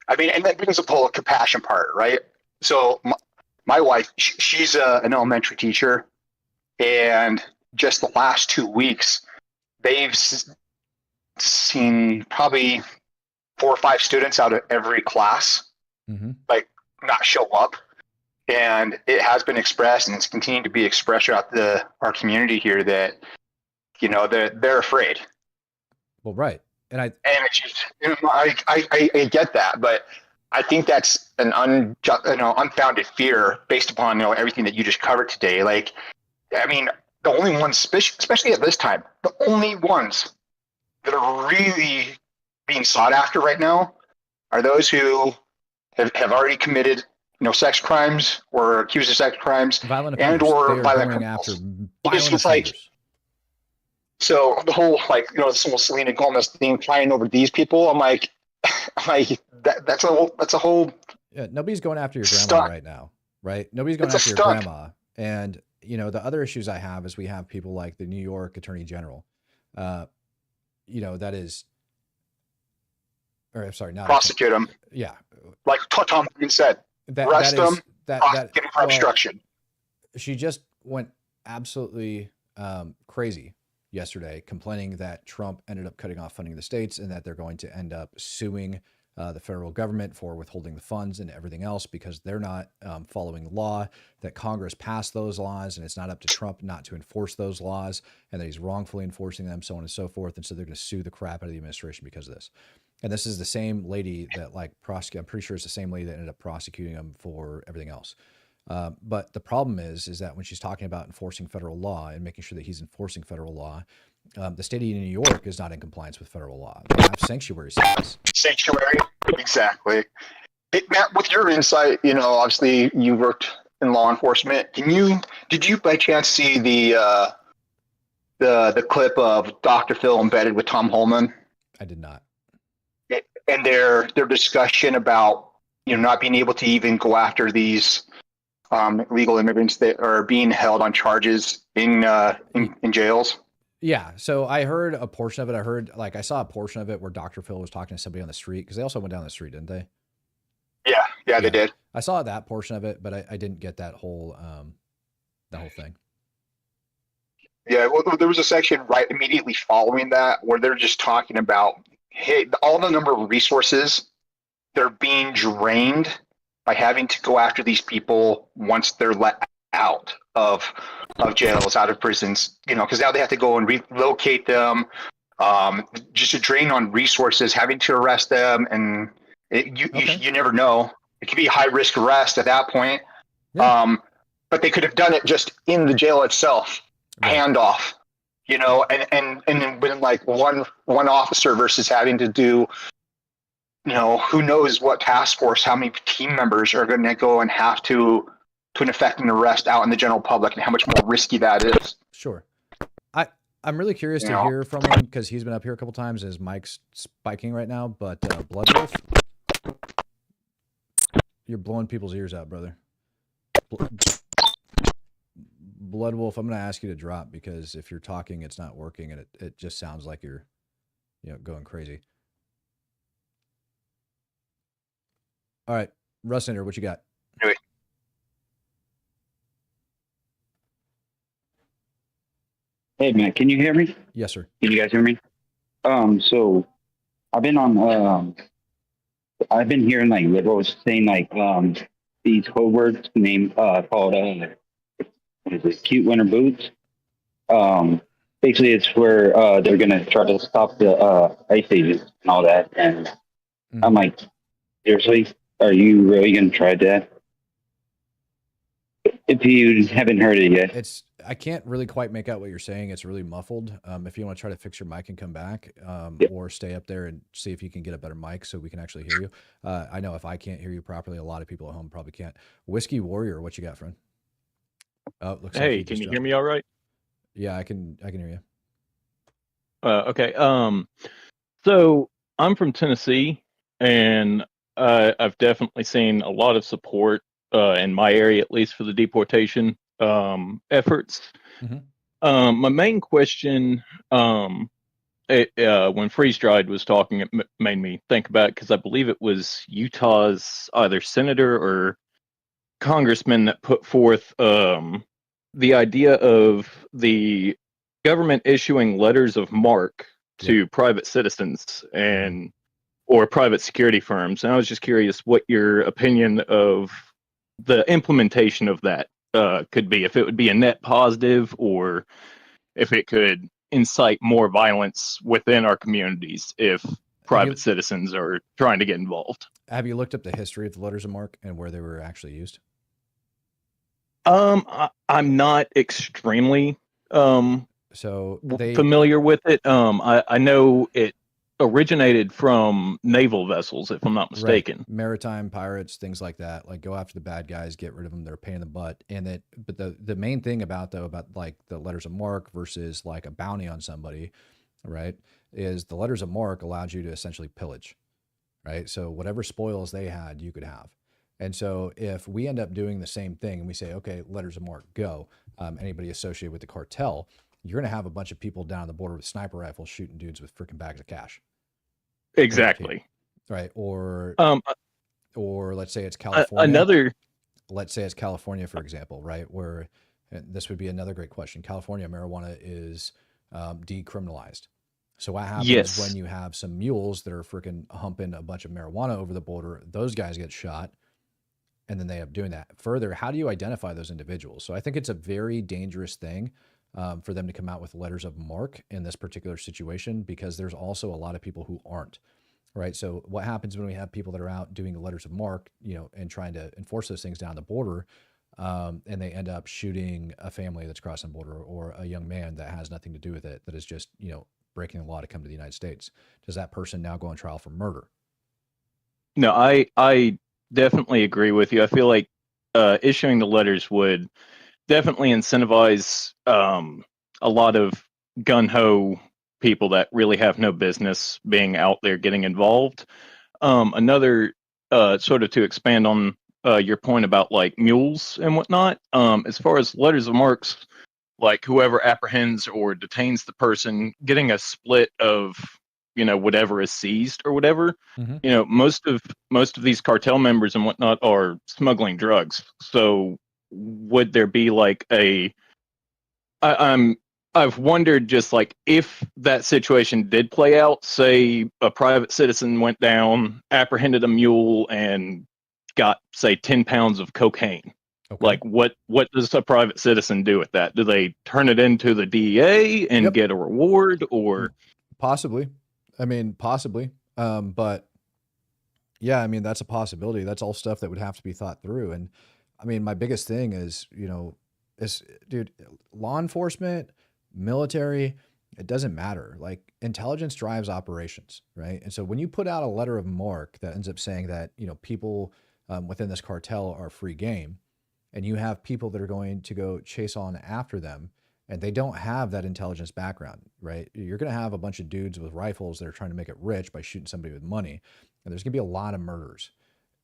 Speaker 9: I mean, and that brings up the whole compassion part, right? So my wife, she's an elementary teacher, and just the last 2 weeks, they've seen probably 4 or 5 students out of every class, like, not show up. And it has been expressed, and it's continuing to be expressed throughout our community here, that, you know, they're afraid.
Speaker 1: Well, right. And
Speaker 9: And it's just, I get that, but I think that's an unfounded fear based upon everything that you just covered today. Like, I mean, the only ones, especially at this time, the only ones that are really being sought after right now are those who have already committed sex crimes or accused of sex crimes
Speaker 1: violent
Speaker 9: and
Speaker 1: offenders.
Speaker 9: or
Speaker 1: They are
Speaker 9: violent
Speaker 1: going
Speaker 9: criminals.
Speaker 1: after
Speaker 9: Because
Speaker 1: violent
Speaker 9: it's like,
Speaker 1: offenders.
Speaker 9: so the whole this whole Selena Gomez thing, flying over these people, I'm like that's a whole
Speaker 1: Yeah, nobody's going after your grandma
Speaker 9: stunt.
Speaker 1: right now, right? Nobody's going
Speaker 9: It's a
Speaker 1: after your
Speaker 9: stunt.
Speaker 1: grandma. And the other issues I have is we have people like the New York Attorney General, that is, or I'm sorry, not
Speaker 9: Prosecute them.
Speaker 1: Yeah,
Speaker 9: Like Tom said, arrest them, prosecute them for obstruction.
Speaker 1: She just went absolutely crazy yesterday, complaining that Trump ended up cutting off funding to the states and that they're going to end up suing the federal government for withholding the funds and everything else because they're not following the law, that Congress passed those laws and it's not up to Trump not to enforce those laws, and that he's wrongfully enforcing them, so on and so forth. And so they're going to sue the crap out of the administration because of this. And this is the same lady that I'm pretty sure it's the same lady that ended up prosecuting him for everything else. But the problem is that when she's talking about enforcing federal law and making sure that he's enforcing federal law, the state of New York is not in compliance with federal law. They have sanctuary cities.
Speaker 9: Sanctuary, exactly. Hey, Matt, with your insight, obviously you worked in law enforcement. Did you by chance see the clip of Dr. Phil embedded with Tom Holman?
Speaker 1: I did not.
Speaker 9: And their discussion about not being able to even go after these legal immigrants that are being held on charges in jails.
Speaker 1: Yeah, so I heard a portion of it. I saw a portion of it where Dr. Phil was talking to somebody on the street, because they also went down the street, didn't they?
Speaker 9: Yeah, they did.
Speaker 1: I saw that portion of it, but I didn't get that whole thing.
Speaker 9: Yeah, well, there was a section right immediately following that where they're just talking about, hey, all the number of resources they're being drained by having to go after these people once they're let out of jails, out of prisons, because now they have to go and relocate them, just a drain on resources, having to arrest them, and you never know. It could be a high risk arrest at that point. Yeah. But they could have done it just in the jail itself, handoff, and then when like one officer versus having to do, who knows what task force, how many team members are going to go and have to effect an arrest out in the general public, and how much more risky that is.
Speaker 1: Sure. I'm really curious to hear from him, because he's been up here a couple times and his mic's spiking right now, but Blood Wolf, you're blowing people's ears out, brother. Blood Wolf, I'm going to ask you to drop, because if you're talking, it's not working, and it just sounds like you're going crazy. All right, Russender, what you got?
Speaker 9: Anyway.
Speaker 10: Hey, Matt, can you hear me?
Speaker 1: Yes, sir.
Speaker 10: Can you guys hear me? So I've been on, I've been hearing like liberals saying like these code words named called what is it, cute winter boots. Basically it's where they're gonna try to stop the ice ages and all that. And I'm like, seriously, are you really gonna try that? If you haven't heard it yet.
Speaker 1: I can't really quite make out what you're saying. It's really muffled. If you want to try to fix your mic and come back, or stay up there and see if you can get a better mic so we can actually hear you. I know if I can't hear you properly, a lot of people at home probably can't. Whiskey Warrior, what you got, friend? Oh, looks
Speaker 11: hey, can you hear me all right?
Speaker 1: Yeah, I can hear you.
Speaker 11: Okay. So I'm from Tennessee, and I've definitely seen a lot of support in my area, at least, for the deportation efforts. My main question, when Freeze Dried was talking, it made me think about, because I believe it was Utah's either senator or congressman that put forth the idea of the government issuing letters of marque to private citizens or private security firms. And I was just curious what your opinion of the implementation of that could be, if it would be a net positive, or if it could incite more violence within our communities if private citizens are trying to get involved.
Speaker 1: Have you looked up the history of the letters of marque and where they were actually used?
Speaker 11: I'm not extremely familiar with it. I know it originated from naval vessels, if I'm not mistaken.
Speaker 1: Right. Maritime pirates, things like that. Like, go after the bad guys, get rid of them. They're a pain in the butt. But the main thing about like the letters of marque versus like a bounty on somebody, right, is the letters of marque allowed you to essentially pillage, right? So whatever spoils they had, you could have. And so if we end up doing the same thing and we say, okay, letters of marque, go, anybody associated with the cartel, you're going to have a bunch of people down the border with sniper rifles shooting dudes with freaking bags of cash.
Speaker 11: Exactly.
Speaker 1: Right. Or let's say it's California. Let's say it's California, for example, right? Where this would be another great question. California, marijuana is decriminalized. So what happens when you have some mules that are freaking humping a bunch of marijuana over the border? Those guys get shot. And then they end up doing that. Further, how do you identify those individuals? So I think it's a very dangerous thing for them to come out with letters of marque in this particular situation, because there's also a lot of people who aren't, right? So what happens when we have people that are out doing letters of marque, and trying to enforce those things down the border, and they end up shooting a family that's crossing the border, or a young man that has nothing to do with it, that is just, breaking the law to come to the United States. Does that person now go on trial for murder?
Speaker 11: No, I definitely agree with you. I feel like issuing the letters would definitely incentivize a lot of gun-ho people that really have no business being out there getting involved. Another sort of to expand on your point about like mules and whatnot, as far as letters of marques, like whoever apprehends or detains the person getting a split of whatever is seized or whatever. Most of these cartel members and whatnot are smuggling drugs. So would there be like I've wondered, just like, if that situation did play out, say a private citizen went down, apprehended a mule, and got, say, 10 pounds of cocaine. Okay. Like, what does a private citizen do with that? Do they turn it into the DEA and get a reward, or
Speaker 1: possibly? I mean, possibly. But yeah, I mean, that's a possibility. That's all stuff that would have to be thought through. And I mean, my biggest thing is, dude, law enforcement, military, it doesn't matter. Like, intelligence drives operations, right? And so when you put out a letter of marque that ends up saying that, people within this cartel are free game, and you have people that are going to go chase on after them, and they don't have that intelligence background, right? You're going to have a bunch of dudes with rifles that are trying to make it rich by shooting somebody with money. And there's going to be a lot of murders.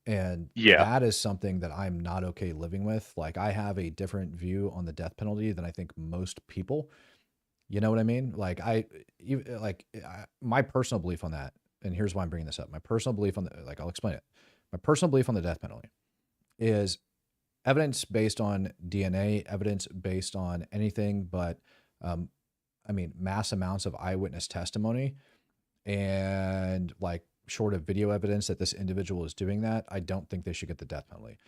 Speaker 1: And that is something that I'm not okay living with. Like, I have a different view on the death penalty than I think most people. You know what I mean? Like, my personal belief on that, and here's why I'm bringing this up. My personal belief on I'll explain it. My personal belief on the death penalty is evidence based on DNA, evidence based on anything but, mass amounts of eyewitness testimony, and like short of video evidence that this individual is doing that, I don't think they should get the death penalty.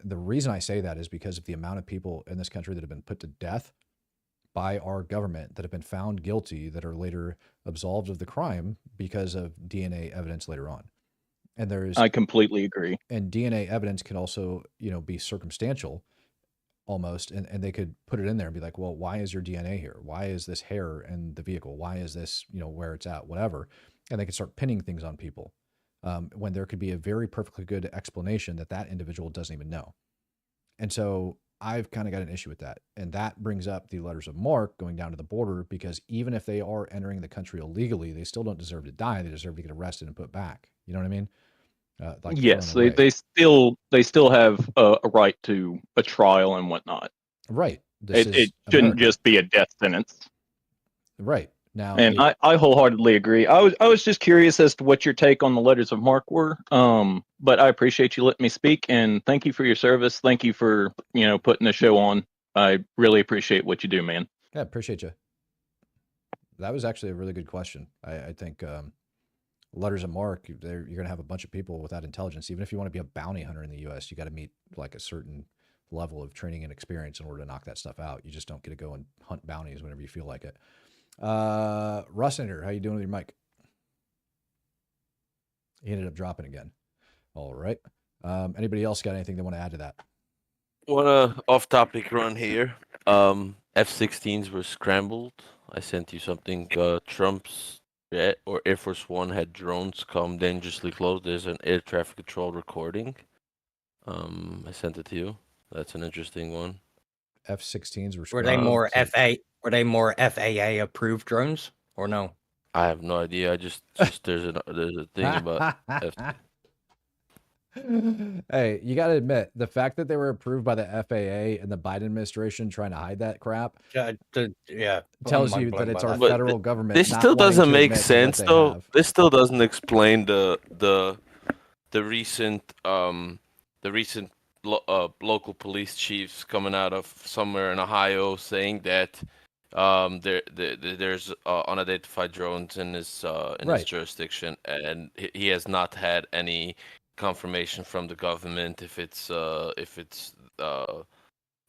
Speaker 1: The reason I say that is because of the amount of people in this country that have been put to death by our government, that have been found guilty, that are later absolved of the crime because of DNA evidence later on. And I
Speaker 11: completely agree.
Speaker 1: And DNA evidence can also, be circumstantial almost. And they could put it in there and be like, well, why is your DNA here? Why is this hair in the vehicle? Why is this, where it's at, whatever. And they could start pinning things on people when there could be a very perfectly good explanation that individual doesn't even know. And so I've kind of got an issue with that. And that brings up the letters of marque going down to the border, because even if they are entering the country illegally, they still don't deserve to die. They deserve to get arrested and put back. You know what I mean?
Speaker 11: Yes, they still have a right to a trial and whatnot.
Speaker 1: Right.
Speaker 11: It shouldn't just be a death sentence.
Speaker 1: Right. Now,
Speaker 11: and I wholeheartedly agree. I was just curious as to what your take on the letters of marque were. But I appreciate you letting me speak, and thank you for your service. Thank you for putting the show on. I really appreciate what you do, man.
Speaker 1: Yeah, appreciate you. That was actually a really good question. I think letters of marque, you're going to have a bunch of people without intelligence. Even if you want to be a bounty hunter in the U.S., you got to meet like a certain level of training and experience in order to knock that stuff out. You just don't get to go and hunt bounties whenever you feel like it. Russinator, how you doing with your mic? He ended up dropping again. All right. Anybody else got anything they want to add to that?
Speaker 2: Want a off-topic run here? F-16s were scrambled. I sent you something. Trump's jet or Air Force One had drones come dangerously close. There's an air traffic control recording. I sent it to you. That's an interesting one.
Speaker 1: F-16s
Speaker 6: Were they more Were they more FAA approved drones or no?
Speaker 2: I have no idea. I just there's a thing about
Speaker 1: Hey, you got to admit the fact that they were approved by the FAA and the Biden administration trying to hide that crap tells you that it's our federal government.
Speaker 2: This
Speaker 1: not
Speaker 2: still
Speaker 1: wanting
Speaker 2: doesn't
Speaker 1: to
Speaker 2: make
Speaker 1: admit to what
Speaker 2: sense
Speaker 1: they
Speaker 2: though.
Speaker 1: have.
Speaker 2: This still doesn't explain the recent local police chiefs coming out of somewhere in Ohio saying that there's unidentified drones in his jurisdiction, and he has not had any confirmation from the government if it's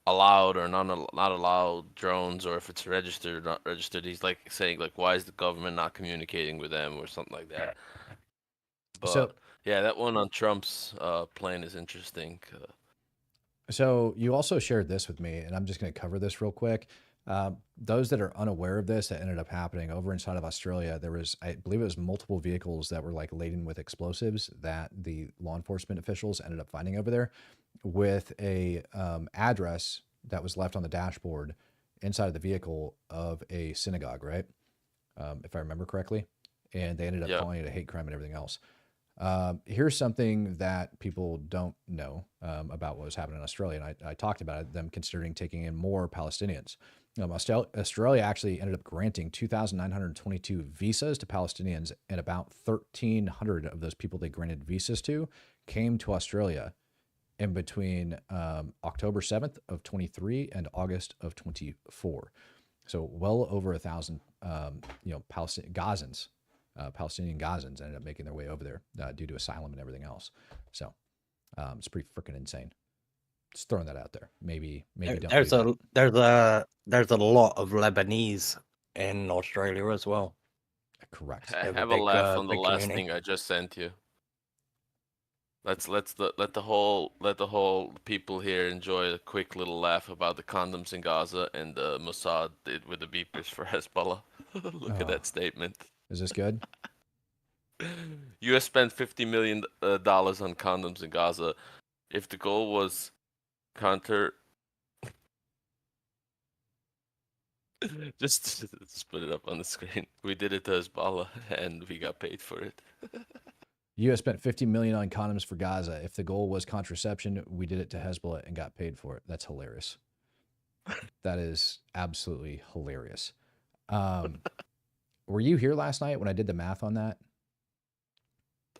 Speaker 2: allowed or not allowed drones, or if it's registered or not registered. He's like saying like, why is the government not communicating with them or something like that. But yeah, that one on Trump's plane is interesting.
Speaker 1: So you also shared this with me, and I'm just going to cover this real quick. Those that are unaware of this, that ended up happening over inside of Australia, there was, I believe it was multiple vehicles that were like laden with explosives that the law enforcement officials ended up finding over there with a address that was left on the dashboard inside of the vehicle of a synagogue, right? If I remember correctly. And they ended up calling it a hate crime and everything else. Here's something that people don't know about what was happening in Australia. And I talked about it, them considering taking in more Palestinians. Australia actually ended up granting 2,922 visas to Palestinians, and about 1,300 of those people they granted visas to came to Australia in between October 7th of 23 and August of 24. So well over 1,000, Palestinian Gazans ended up making their way over there due to asylum and everything else. So it's pretty freaking insane. Just throwing that out there. Maybe don't.
Speaker 6: There's a lot of Lebanese in Australia as well.
Speaker 1: Correct.
Speaker 2: Have a laugh on the last thing I just sent you. Let the whole people here enjoy a quick little laugh about the condoms in Gaza and the Mossad did with the beepers for Hezbollah. Look at that statement.
Speaker 1: Is this good?
Speaker 2: U.S. spent $50 million on condoms in Gaza. If the goal was just put it up on the screen. We did it to Hezbollah, and we got paid for it.
Speaker 1: U.S. spent $50 million on condoms for Gaza. If the goal was contraception, we did it to Hezbollah and got paid for it. That's hilarious. That is absolutely hilarious. Were you here last night when I did the math on that?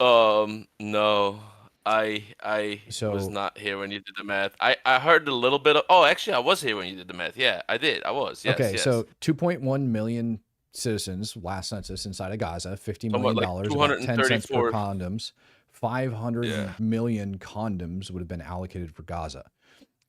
Speaker 2: No. I was not here when you did the math. I heard a little bit of. Oh, actually, I was here when you did the math. Yeah, I did. I was. Yes.
Speaker 1: Okay,
Speaker 2: yes.
Speaker 1: so 2.1 million citizens last census inside of Gaza. $50 million, about 10 cents per condoms. 500 million condoms would have been allocated for Gaza.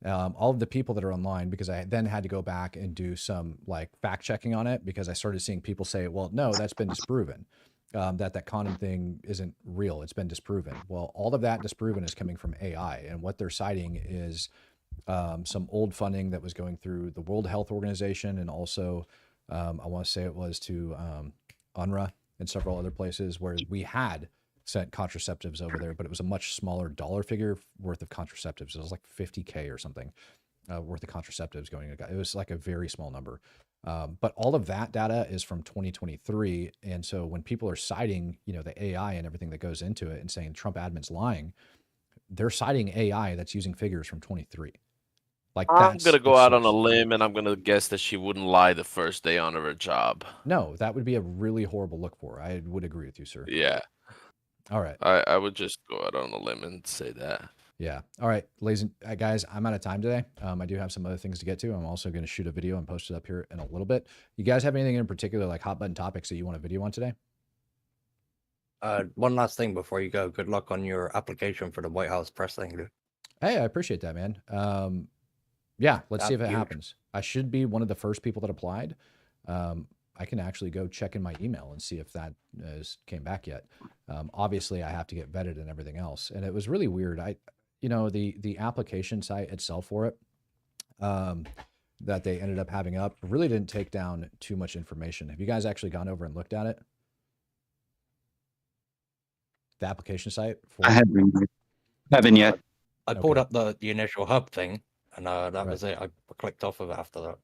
Speaker 1: All of the people that are online, because I then had to go back and do some like fact checking on it, because I started seeing people say, well, no, that's been disproven. That condom thing isn't real. It's been disproven. Well, all of that disproven is coming from AI. And what they're citing is some old funding that was going through the World Health Organization, and also I want to say it was to UNRWA and several other places where we had sent contraceptives over there, but it was a much smaller dollar figure worth of contraceptives. It was like 50K or something worth of contraceptives going. It was like a very small number. But all of that data is from 2023. And so when people are citing, the AI and everything that goes into it and saying Trump admin's lying, they're citing AI that's using figures from 23. Like,
Speaker 2: I'm going to go out on a limb, and I'm going to guess that she wouldn't lie the first day on her job.
Speaker 1: No, that would be a really horrible look for her. I would agree with you, sir.
Speaker 2: Yeah.
Speaker 1: All right.
Speaker 2: I would just go out on a limb and say that.
Speaker 1: Yeah. All right, ladies and guys, I'm out of time today. I do have some other things to get to. I'm also going to shoot a video and post it up here in a little bit. You guys have anything in particular, like hot button topics that you want a video on today?
Speaker 6: One last thing before you go. Good luck on your application for the White House press thing, dude.
Speaker 1: Hey, I appreciate that, man. Yeah, let's see if it happens. I should be one of the first people that applied. I can actually go check in my email and see if that came back yet. Obviously, I have to get vetted and everything else. And it was really weird. The application site itself for it, that they ended up having up really didn't take down too much information. Have you guys actually gone over and looked at it? The application site?
Speaker 10: I haven't yet.
Speaker 6: I pulled up the initial hub thing, and that was it. I clicked off of it after that.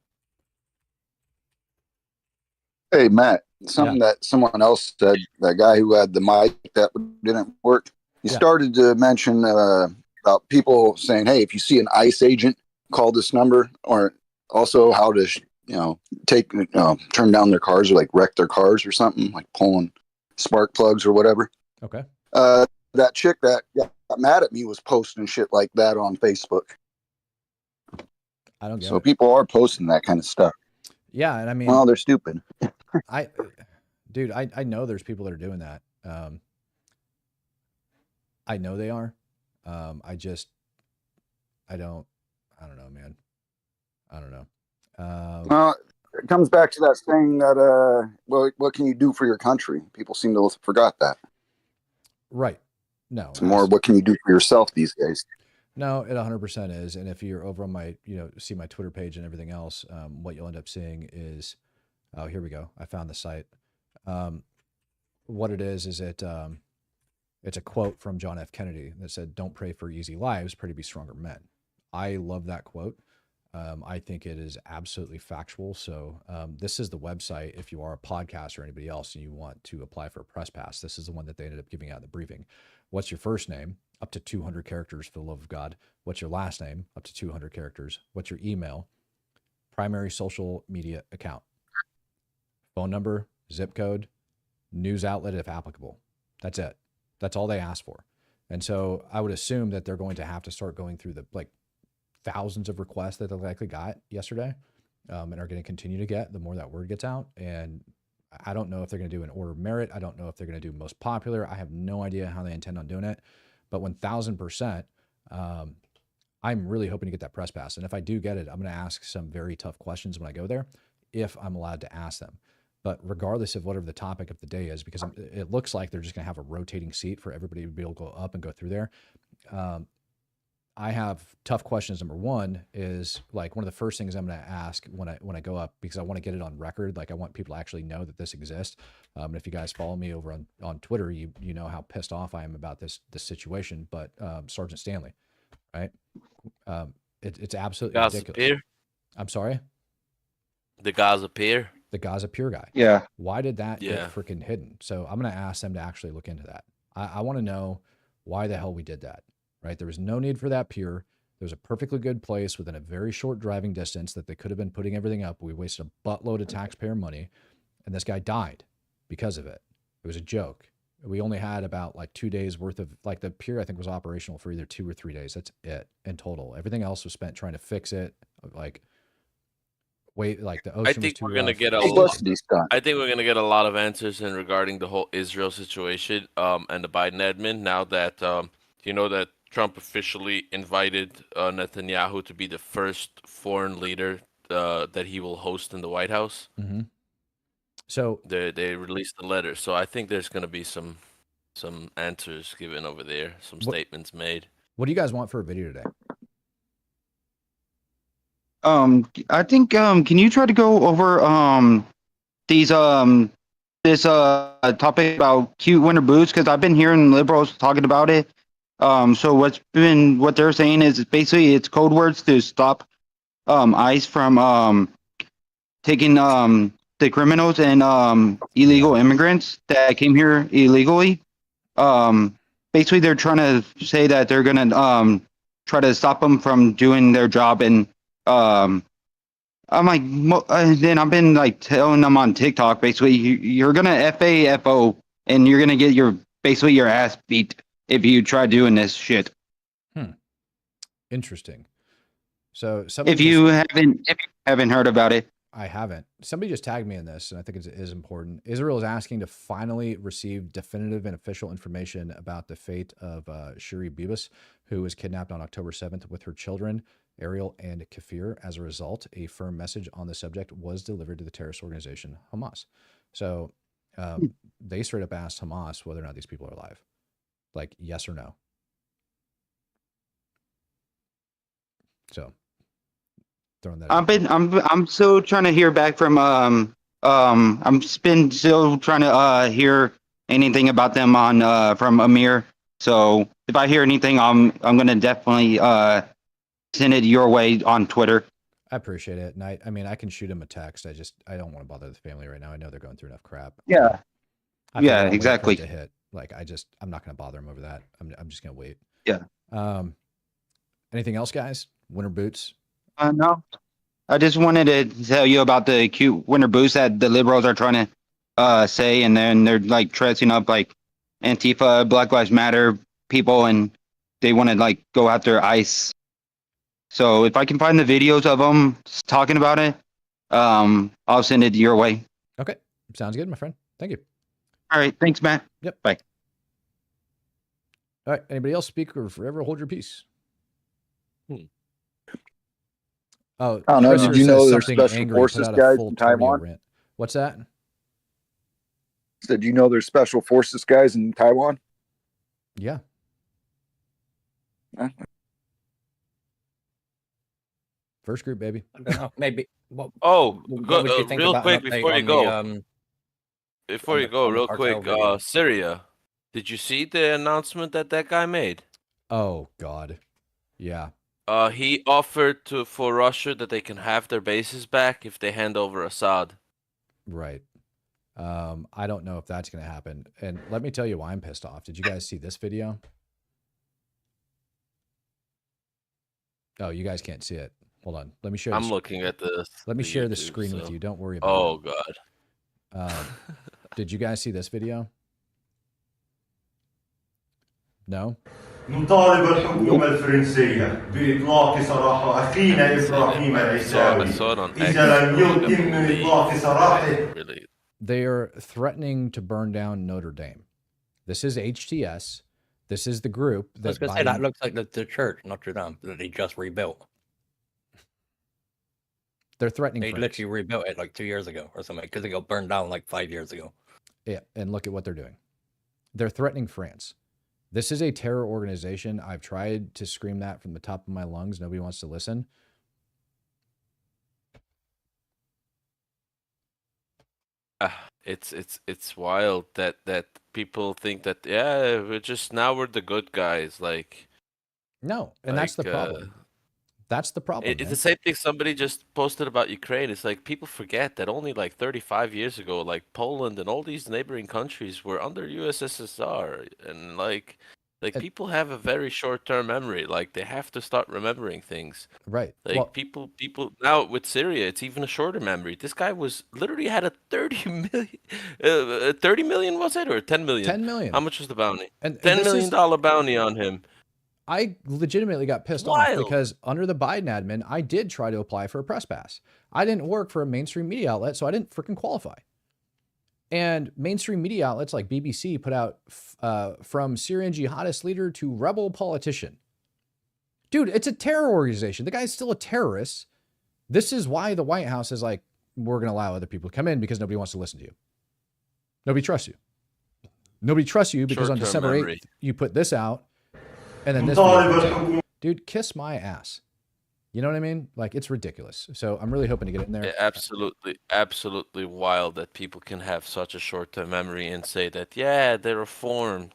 Speaker 3: Hey, Matt, something that someone else said, that guy who had the mic that didn't work, he started to mention about people saying, hey, if you see an ICE agent, call this number, or also how to, turn down their cars or like wreck their cars or something, like pulling spark plugs or whatever.
Speaker 1: Okay.
Speaker 3: That chick that got mad at me was posting shit like that on Facebook.
Speaker 1: I don't get
Speaker 3: so
Speaker 1: it.
Speaker 3: People are posting that kind of stuff.
Speaker 1: Yeah, and I mean,
Speaker 3: well, they're stupid.
Speaker 1: I know there's people that are doing that. I know they are. I don't know, man. I don't know.
Speaker 3: Well, it comes back to that saying that, what can you do for your country? People seem to have forgot that.
Speaker 1: Right. No.
Speaker 3: It's more, what can you do for yourself these days?
Speaker 1: No, it 100% is. And if you're over on my, see my Twitter page and everything else, what you'll end up seeing is, oh, here we go. I found the site. What it is it's a quote from John F. Kennedy that said, "Don't pray for easy lives, pray to be stronger men." I love that quote. I think it is absolutely factual. So this is the website. If you are a podcast or anybody else and you want to apply for a press pass, this is the one that they ended up giving out in the briefing. What's your first name? Up to 200 characters for the love of God. What's your last name? Up to 200 characters. What's your email? Primary social media account. Phone number, zip code, news outlet if applicable. That's it. That's all they ask for. And so I would assume that they're going to have to start going through the thousands of requests that they likely got yesterday, and are going to continue to get the more that word gets out. And I don't know if they're going to do an order of merit. I don't know if they're going to do most popular. I have no idea how they intend on doing it, but 1000%, I'm really hoping to get that press pass. And if I do get it, I'm going to ask some very tough questions when I go there, if I'm allowed to ask them. But regardless of whatever the topic of the day is, because it looks like they're just going to have a rotating seat for everybody to be able to go up and go through there. I have tough questions. Number one is one of the first things I'm going to ask when I go up, because I want to get it on record. I want people to actually know that this exists. And if you guys follow me over on Twitter, you know how pissed off I am about this situation. But Sergeant Stanley, right? It's absolutely ridiculous.
Speaker 2: Pier?
Speaker 1: I'm sorry?
Speaker 2: The Gaza Pier?
Speaker 1: The Gaza Pier guy.
Speaker 10: Yeah.
Speaker 1: Why did that get freaking hidden? So I'm going to ask them to actually look into that. I want to know why the hell we did that. Right? There was no need for that pier. There was a perfectly good place within a very short driving distance that they could have been putting everything up. We wasted a buttload of taxpayer money, and this guy died because of it. It was a joke. We only had about 2 days worth of, the pier I think was operational for either 2 or 3 days. That's it in total. Everything else was spent trying to fix it. The ocean
Speaker 2: I think we're gonna get I think we're gonna get a lot of answers in regarding the whole Israel situation and the Biden admin, now that that Trump officially invited Netanyahu to be the first foreign leader that he will host in the White House.
Speaker 1: Mm-hmm. So
Speaker 2: they released the letter. So I think there's going to be some answers given over there, some statements made.
Speaker 1: What do you guys want for a video today?
Speaker 10: I think can you try to go over these this topic about cute winter boots, because I've been hearing liberals talking about it. So what they're saying is basically it's code words to stop ICE from taking the criminals and illegal immigrants that came here illegally. Basically they're trying to say that they're gonna try to stop them from doing their job, and I'm then I've been telling them on TikTok, basically you're gonna FAFO and you're gonna get your ass beat if you try doing this shit.
Speaker 1: Interesting. So
Speaker 10: if you haven't heard about it,
Speaker 1: I haven't. Somebody just tagged me in this, and I think it is important. Israel is asking to finally receive definitive and official information about the fate of Shiri Bibas, who was kidnapped on October 7th with her children. Ariel and Kafir. As a result, a firm message on the subject was delivered to the terrorist organization Hamas. So they straight up asked Hamas whether or not these people are alive. Like, yes or no. So throwing that.
Speaker 10: I'm still trying to hear back from I'm been still trying to hear anything about them on from Amir. So if I hear anything, I'm gonna definitely send it your way on Twitter.
Speaker 1: I appreciate it. And I mean, I can shoot him a text. I don't want to bother the family right now. I know they're going through enough crap.
Speaker 10: Yeah.
Speaker 1: Yeah,
Speaker 10: exactly.
Speaker 1: To hit. Like, I'm not going to bother him over that. I'm just going to wait.
Speaker 10: Yeah.
Speaker 1: Anything else, guys? Winter boots?
Speaker 10: No. I just wanted to tell you about the cute winter boots that the liberals are trying to say, and then they're like dressing up like Antifa, Black Lives Matter people, and they want to like go after ICE. So if I can find the videos of them talking about it, I'll send it your way.
Speaker 1: Okay. Sounds good, my friend. Thank you.
Speaker 10: All right. Thanks, Matt.
Speaker 1: Yep.
Speaker 10: Bye.
Speaker 1: All right. Anybody else speak or forever hold your peace? Oh,
Speaker 3: I don't know.
Speaker 1: Christopher
Speaker 3: Did you know
Speaker 1: says
Speaker 3: there's
Speaker 1: something
Speaker 3: special
Speaker 1: angry,
Speaker 3: forces
Speaker 1: put out a
Speaker 3: guys
Speaker 1: full
Speaker 3: in
Speaker 1: Tony
Speaker 3: Taiwan?
Speaker 1: rant. What's that?
Speaker 3: Did you know there's special forces guys in Taiwan?
Speaker 1: Yeah. First group, baby.
Speaker 6: I don't know. Maybe. What
Speaker 2: Go,
Speaker 6: would you think
Speaker 2: real
Speaker 6: about
Speaker 2: quick
Speaker 6: an update
Speaker 2: before you
Speaker 6: on
Speaker 2: go.
Speaker 6: the,
Speaker 2: Before you go,
Speaker 6: on the
Speaker 2: real
Speaker 6: cartel
Speaker 2: quick,
Speaker 6: video?
Speaker 2: Syria. Did you see the announcement that guy made?
Speaker 1: Oh God. Yeah.
Speaker 2: He offered for Russia that they can have their bases back if they hand over Assad.
Speaker 1: Right. I don't know if that's going to happen. And let me tell you why I'm pissed off. Did you guys see this video? Oh, you guys can't see it. Hold on. Let me share.
Speaker 2: I'm looking at this.
Speaker 1: Let me share the
Speaker 2: YouTube,
Speaker 1: screen with
Speaker 2: so-
Speaker 1: you. Don't worry about
Speaker 2: Oh
Speaker 1: it.
Speaker 2: God.
Speaker 1: Did you guys see this video? No?
Speaker 12: نطالب الحكومة الفرنسية بإطلاق سراح أخينا إبراهيم العيساوي إذا لم يتم إطلاق سراحه.
Speaker 1: They are threatening to burn down Notre Dame. This is HTS. This is the group
Speaker 6: I was
Speaker 1: that
Speaker 6: going to say, that looks like the church, Notre Dame, that they just rebuilt.
Speaker 1: They're threatening
Speaker 6: They
Speaker 1: France.
Speaker 6: literally rebuilt it like 2 years ago or something, because it got burned down like 5 years ago.
Speaker 1: Yeah, and look at what they're doing. They're threatening France. This is a terror organization. I've tried to scream that from the top of my lungs. Nobody wants to listen.
Speaker 2: It's wild that people think that we're the good guys, like.
Speaker 1: No, and that's the problem. That's the problem.
Speaker 2: It's the same thing somebody just posted about Ukraine. It's like people forget that only like 35 years ago, like Poland and all these neighboring countries were under USSR, and like people have a very short-term memory. Like they have to start remembering things.
Speaker 1: Right.
Speaker 2: Like
Speaker 1: Well,
Speaker 2: people now with Syria, it's even a shorter memory. This guy was literally had a 30 million, 30 million was it, or 10 million?
Speaker 1: 10 million.
Speaker 2: How much was the bounty?
Speaker 1: And
Speaker 2: $10
Speaker 1: this
Speaker 2: million
Speaker 1: is-
Speaker 2: dollar bounty on him.
Speaker 1: I legitimately got pissed off
Speaker 2: Wild.
Speaker 1: because under the Biden admin, I did try to apply for a press pass. I didn't work for a mainstream media outlet, so I didn't freaking qualify. And mainstream media outlets like BBC put out from Syrian jihadist leader to rebel politician. Dude, it's a terror organization. The guy's still a terrorist. This is why the White House is like, we're going to allow other people to come in because nobody wants to listen to you. Nobody trusts you. Nobody trusts you because on
Speaker 2: Short-term
Speaker 1: December 8th,
Speaker 2: memory.
Speaker 1: you put this out. And then this video, dude, kiss my ass. You know what I mean? Like, it's ridiculous. So I'm really hoping to get in there.
Speaker 2: Absolutely wild that people can have such a short-term memory and say that, yeah, they reformed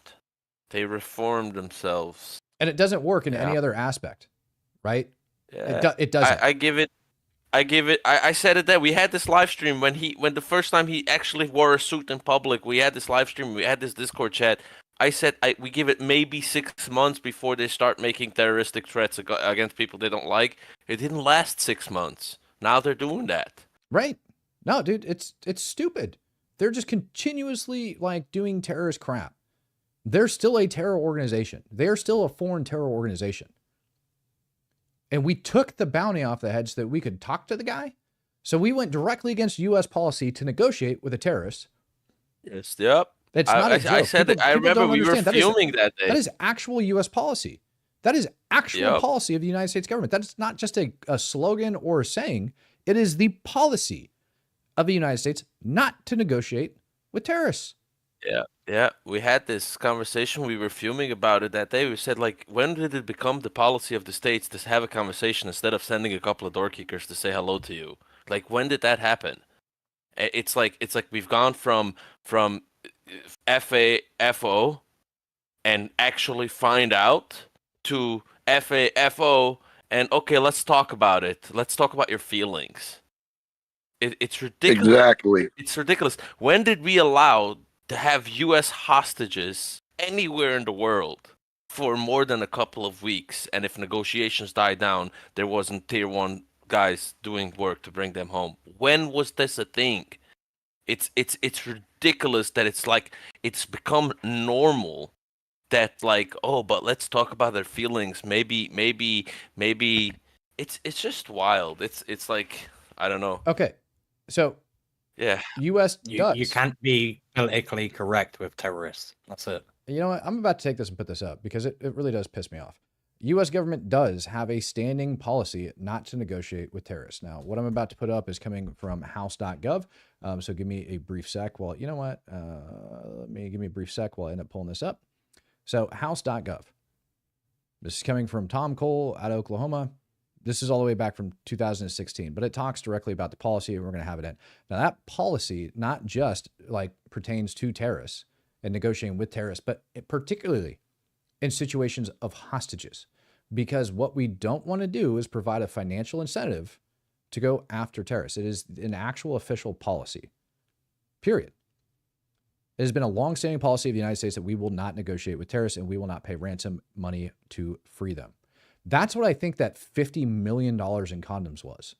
Speaker 2: themselves.
Speaker 1: And it doesn't work in any other aspect, right?
Speaker 2: Yeah.
Speaker 1: It doesn't.
Speaker 2: I give it. I said it there. We had this live stream when the first time he actually wore a suit in public. We had this live stream. We had this Discord chat. I said we give it maybe 6 months before they start making terroristic threats against people they don't like. It didn't last 6 months. Now they're doing that.
Speaker 1: Right. No, dude, it's stupid. They're just continuously like doing terrorist crap. They're still a terror organization. They're still a foreign terror organization. And we took the bounty off the head so that we could talk to the guy. So we went directly against U.S. policy to negotiate with a terrorist.
Speaker 2: Yes. Yep.
Speaker 1: It's not a joke.
Speaker 2: I said
Speaker 1: People-
Speaker 2: I
Speaker 1: people
Speaker 2: remember
Speaker 1: don't
Speaker 2: we were
Speaker 1: understand.
Speaker 2: fuming that day.
Speaker 1: That is actual U.S. policy. That is actual
Speaker 2: Yep.
Speaker 1: policy of the United States government. That's not just a slogan or a saying. It is the policy of the United States not to negotiate with terrorists.
Speaker 2: Yeah, yeah. We had this conversation. We were fuming about it that day. We said, like, when did it become the policy of the states to have a conversation instead of sending a couple of door kickers to say hello to you? Like, when did that happen? It's like we've gone from FAFO and actually find out to FAFO and okay, let's talk about it. Let's talk about your feelings. It's ridiculous.
Speaker 3: Exactly.
Speaker 2: It's ridiculous. When did we allow to have U.S. hostages anywhere in the world for more than a couple of weeks? And if negotiations died down, there wasn't tier 1 guys doing work to bring them home. When was this a thing? It's ridiculous that it's become normal that like, oh, but let's talk about their feelings. Maybe it's just wild. It's like, I don't know.
Speaker 1: Okay. So
Speaker 2: yeah,
Speaker 1: U.S. does.
Speaker 6: You can't be politically correct with terrorists. That's it.
Speaker 1: You know what? I'm about to take this and put this up because it really does piss me off. U.S. government does have a standing policy not to negotiate with terrorists. Now, what I'm about to put up is coming from house.gov. So give me a brief sec while, you know what? Give me a brief sec while I end up pulling this up. So house.gov. This is coming from Tom Cole out of Oklahoma. This is all the way back from 2016, but it talks directly about the policy and we're going to have it in. Now that policy not just like pertains to terrorists and negotiating with terrorists, but particularly in situations of hostages, because what we don't want to do is provide a financial incentive to go after terrorists. It is an actual official policy, period. It has been a longstanding policy of the United States that we will not negotiate with terrorists and we will not pay ransom money to free them. That's what I think that $50 million in condoms was.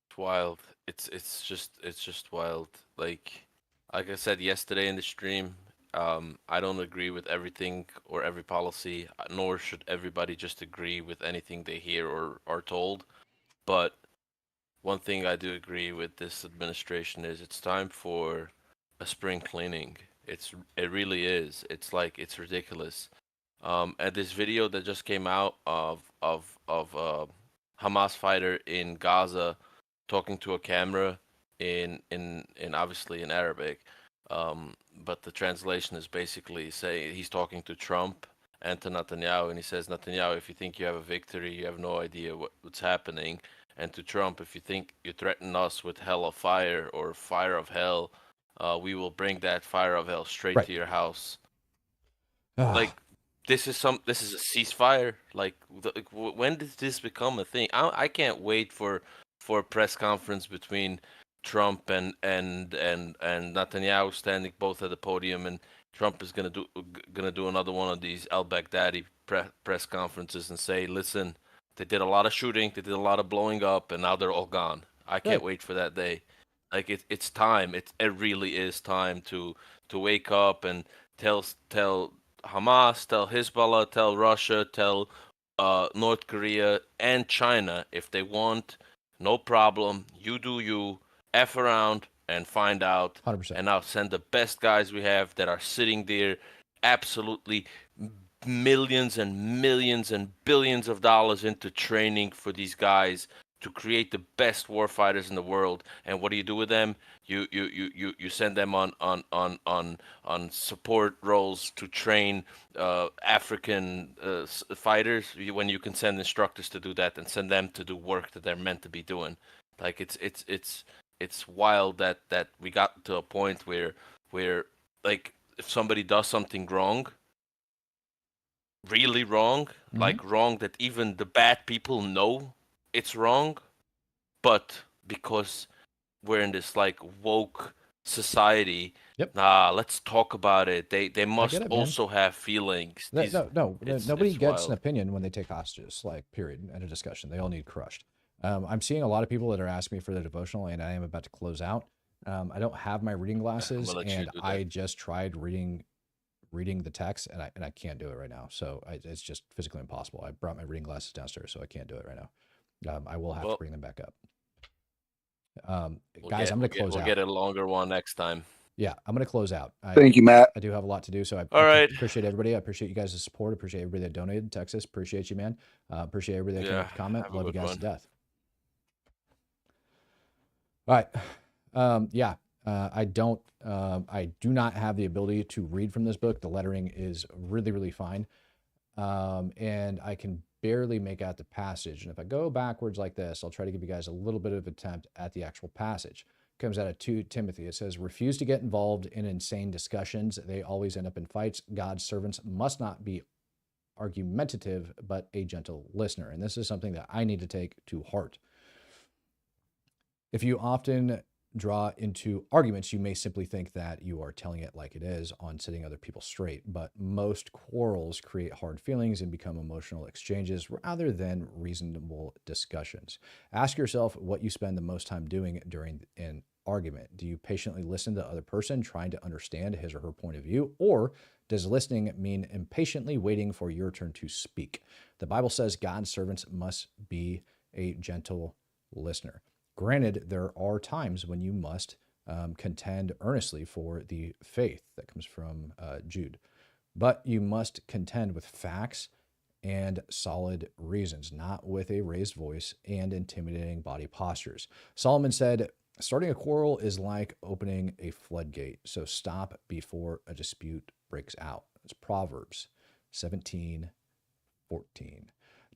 Speaker 2: It's wild. It's just wild. Like I said yesterday in the stream, I don't agree with everything or every policy, nor should everybody just agree with anything they hear or are told. But one thing I do agree with this administration is it's time for a spring cleaning. It really is. It's like it's ridiculous. And this video that just came out of Hamas fighter in Gaza talking to a camera in obviously in Arabic, but the translation is basically saying he's talking to Trump and to Netanyahu, and he says, Netanyahu, if you think you have a victory, you have no idea what's happening. And to Trump, if you think you threaten us with hell of fire or fire of hell, we will bring that fire of hell straight to your house. Like this is a ceasefire. Like when did this become a thing? I can't wait for a press conference between Trump and Netanyahu standing both at the podium, and Trump is gonna do another one of these El Baghdadi press conferences and say, listen, they did a lot of shooting, they did a lot of blowing up, and now they're all gone. I can't wait for that day. Like it's time. It really is time to wake up and tell Hamas, tell Hezbollah, tell Russia, tell North Korea and China if they want, no problem. You do you, F around and find out.
Speaker 1: 100%.
Speaker 2: And now send the best guys we have that are sitting there absolutely millions and millions and billions of dollars into training for these guys to create the best warfighters in the world. And what do you do with them? You send them on support roles to train African fighters when you can send instructors to do that and send them to do work that they're meant to be doing. Like it's wild that we got to a point where like if somebody does something wrong, really wrong, like wrong that even the bad people know it's wrong, but because we're in this like woke society, let's talk about it. They must also have feelings.
Speaker 1: Nobody gets an opinion when they take hostages, like period, end of discussion. They all need crushed. I'm seeing a lot of people that are asking me for the devotional, and I am about to close out. I don't have my reading glasses, and I just tried reading the text, and I can't do it right now. So it's just physically impossible. I brought my reading glasses downstairs, so I can't do it right now. I will have to bring them back up. Guys, I'm going to close out.
Speaker 2: We'll get a longer one next time.
Speaker 1: yeah, I'm going to close out.
Speaker 3: Thank you, Matt.
Speaker 1: I do have a lot to do, so I appreciate everybody. I appreciate you guys' support. Appreciate everybody that donated. Texas, appreciate you, man. Appreciate everybody that came up to comment. Love you guys to death. All right. I do not have the ability to read from this book. The lettering is really, really fine. And I can barely make out the passage. And if I go backwards like this, I'll try to give you guys a little bit of attempt at the actual passage. It comes out of 2 Timothy. It says, refuse to get involved in insane discussions. They always end up in fights. God's servants must not be argumentative, but a gentle listener. And this is something that I need to take to heart. If you often draw into arguments, you may simply think that you are telling it like it is on setting other people straight, but most quarrels create hard feelings and become emotional exchanges rather than reasonable discussions. Ask yourself what you spend the most time doing during an argument. Do you patiently listen to the other person, trying to understand his or her point of view, or does listening mean impatiently waiting for your turn to speak? The Bible says God's servants must be a gentle listener. Granted, there are times when you must contend earnestly for the faith that comes from Jude, but you must contend with facts and solid reasons, not with a raised voice and intimidating body postures. Solomon said, starting a quarrel is like opening a floodgate, so stop before a dispute breaks out. It's Proverbs 17:14.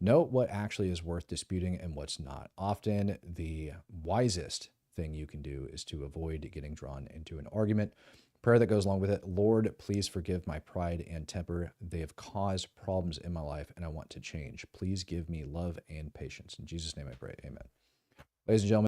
Speaker 1: Note what actually is worth disputing and what's not. Often the wisest thing you can do is to avoid getting drawn into an argument. Prayer that goes along with it: Lord, please forgive my pride and temper. They have caused problems in my life and I want to change. Please give me love and patience. In Jesus' name I pray, amen. Ladies and gentlemen,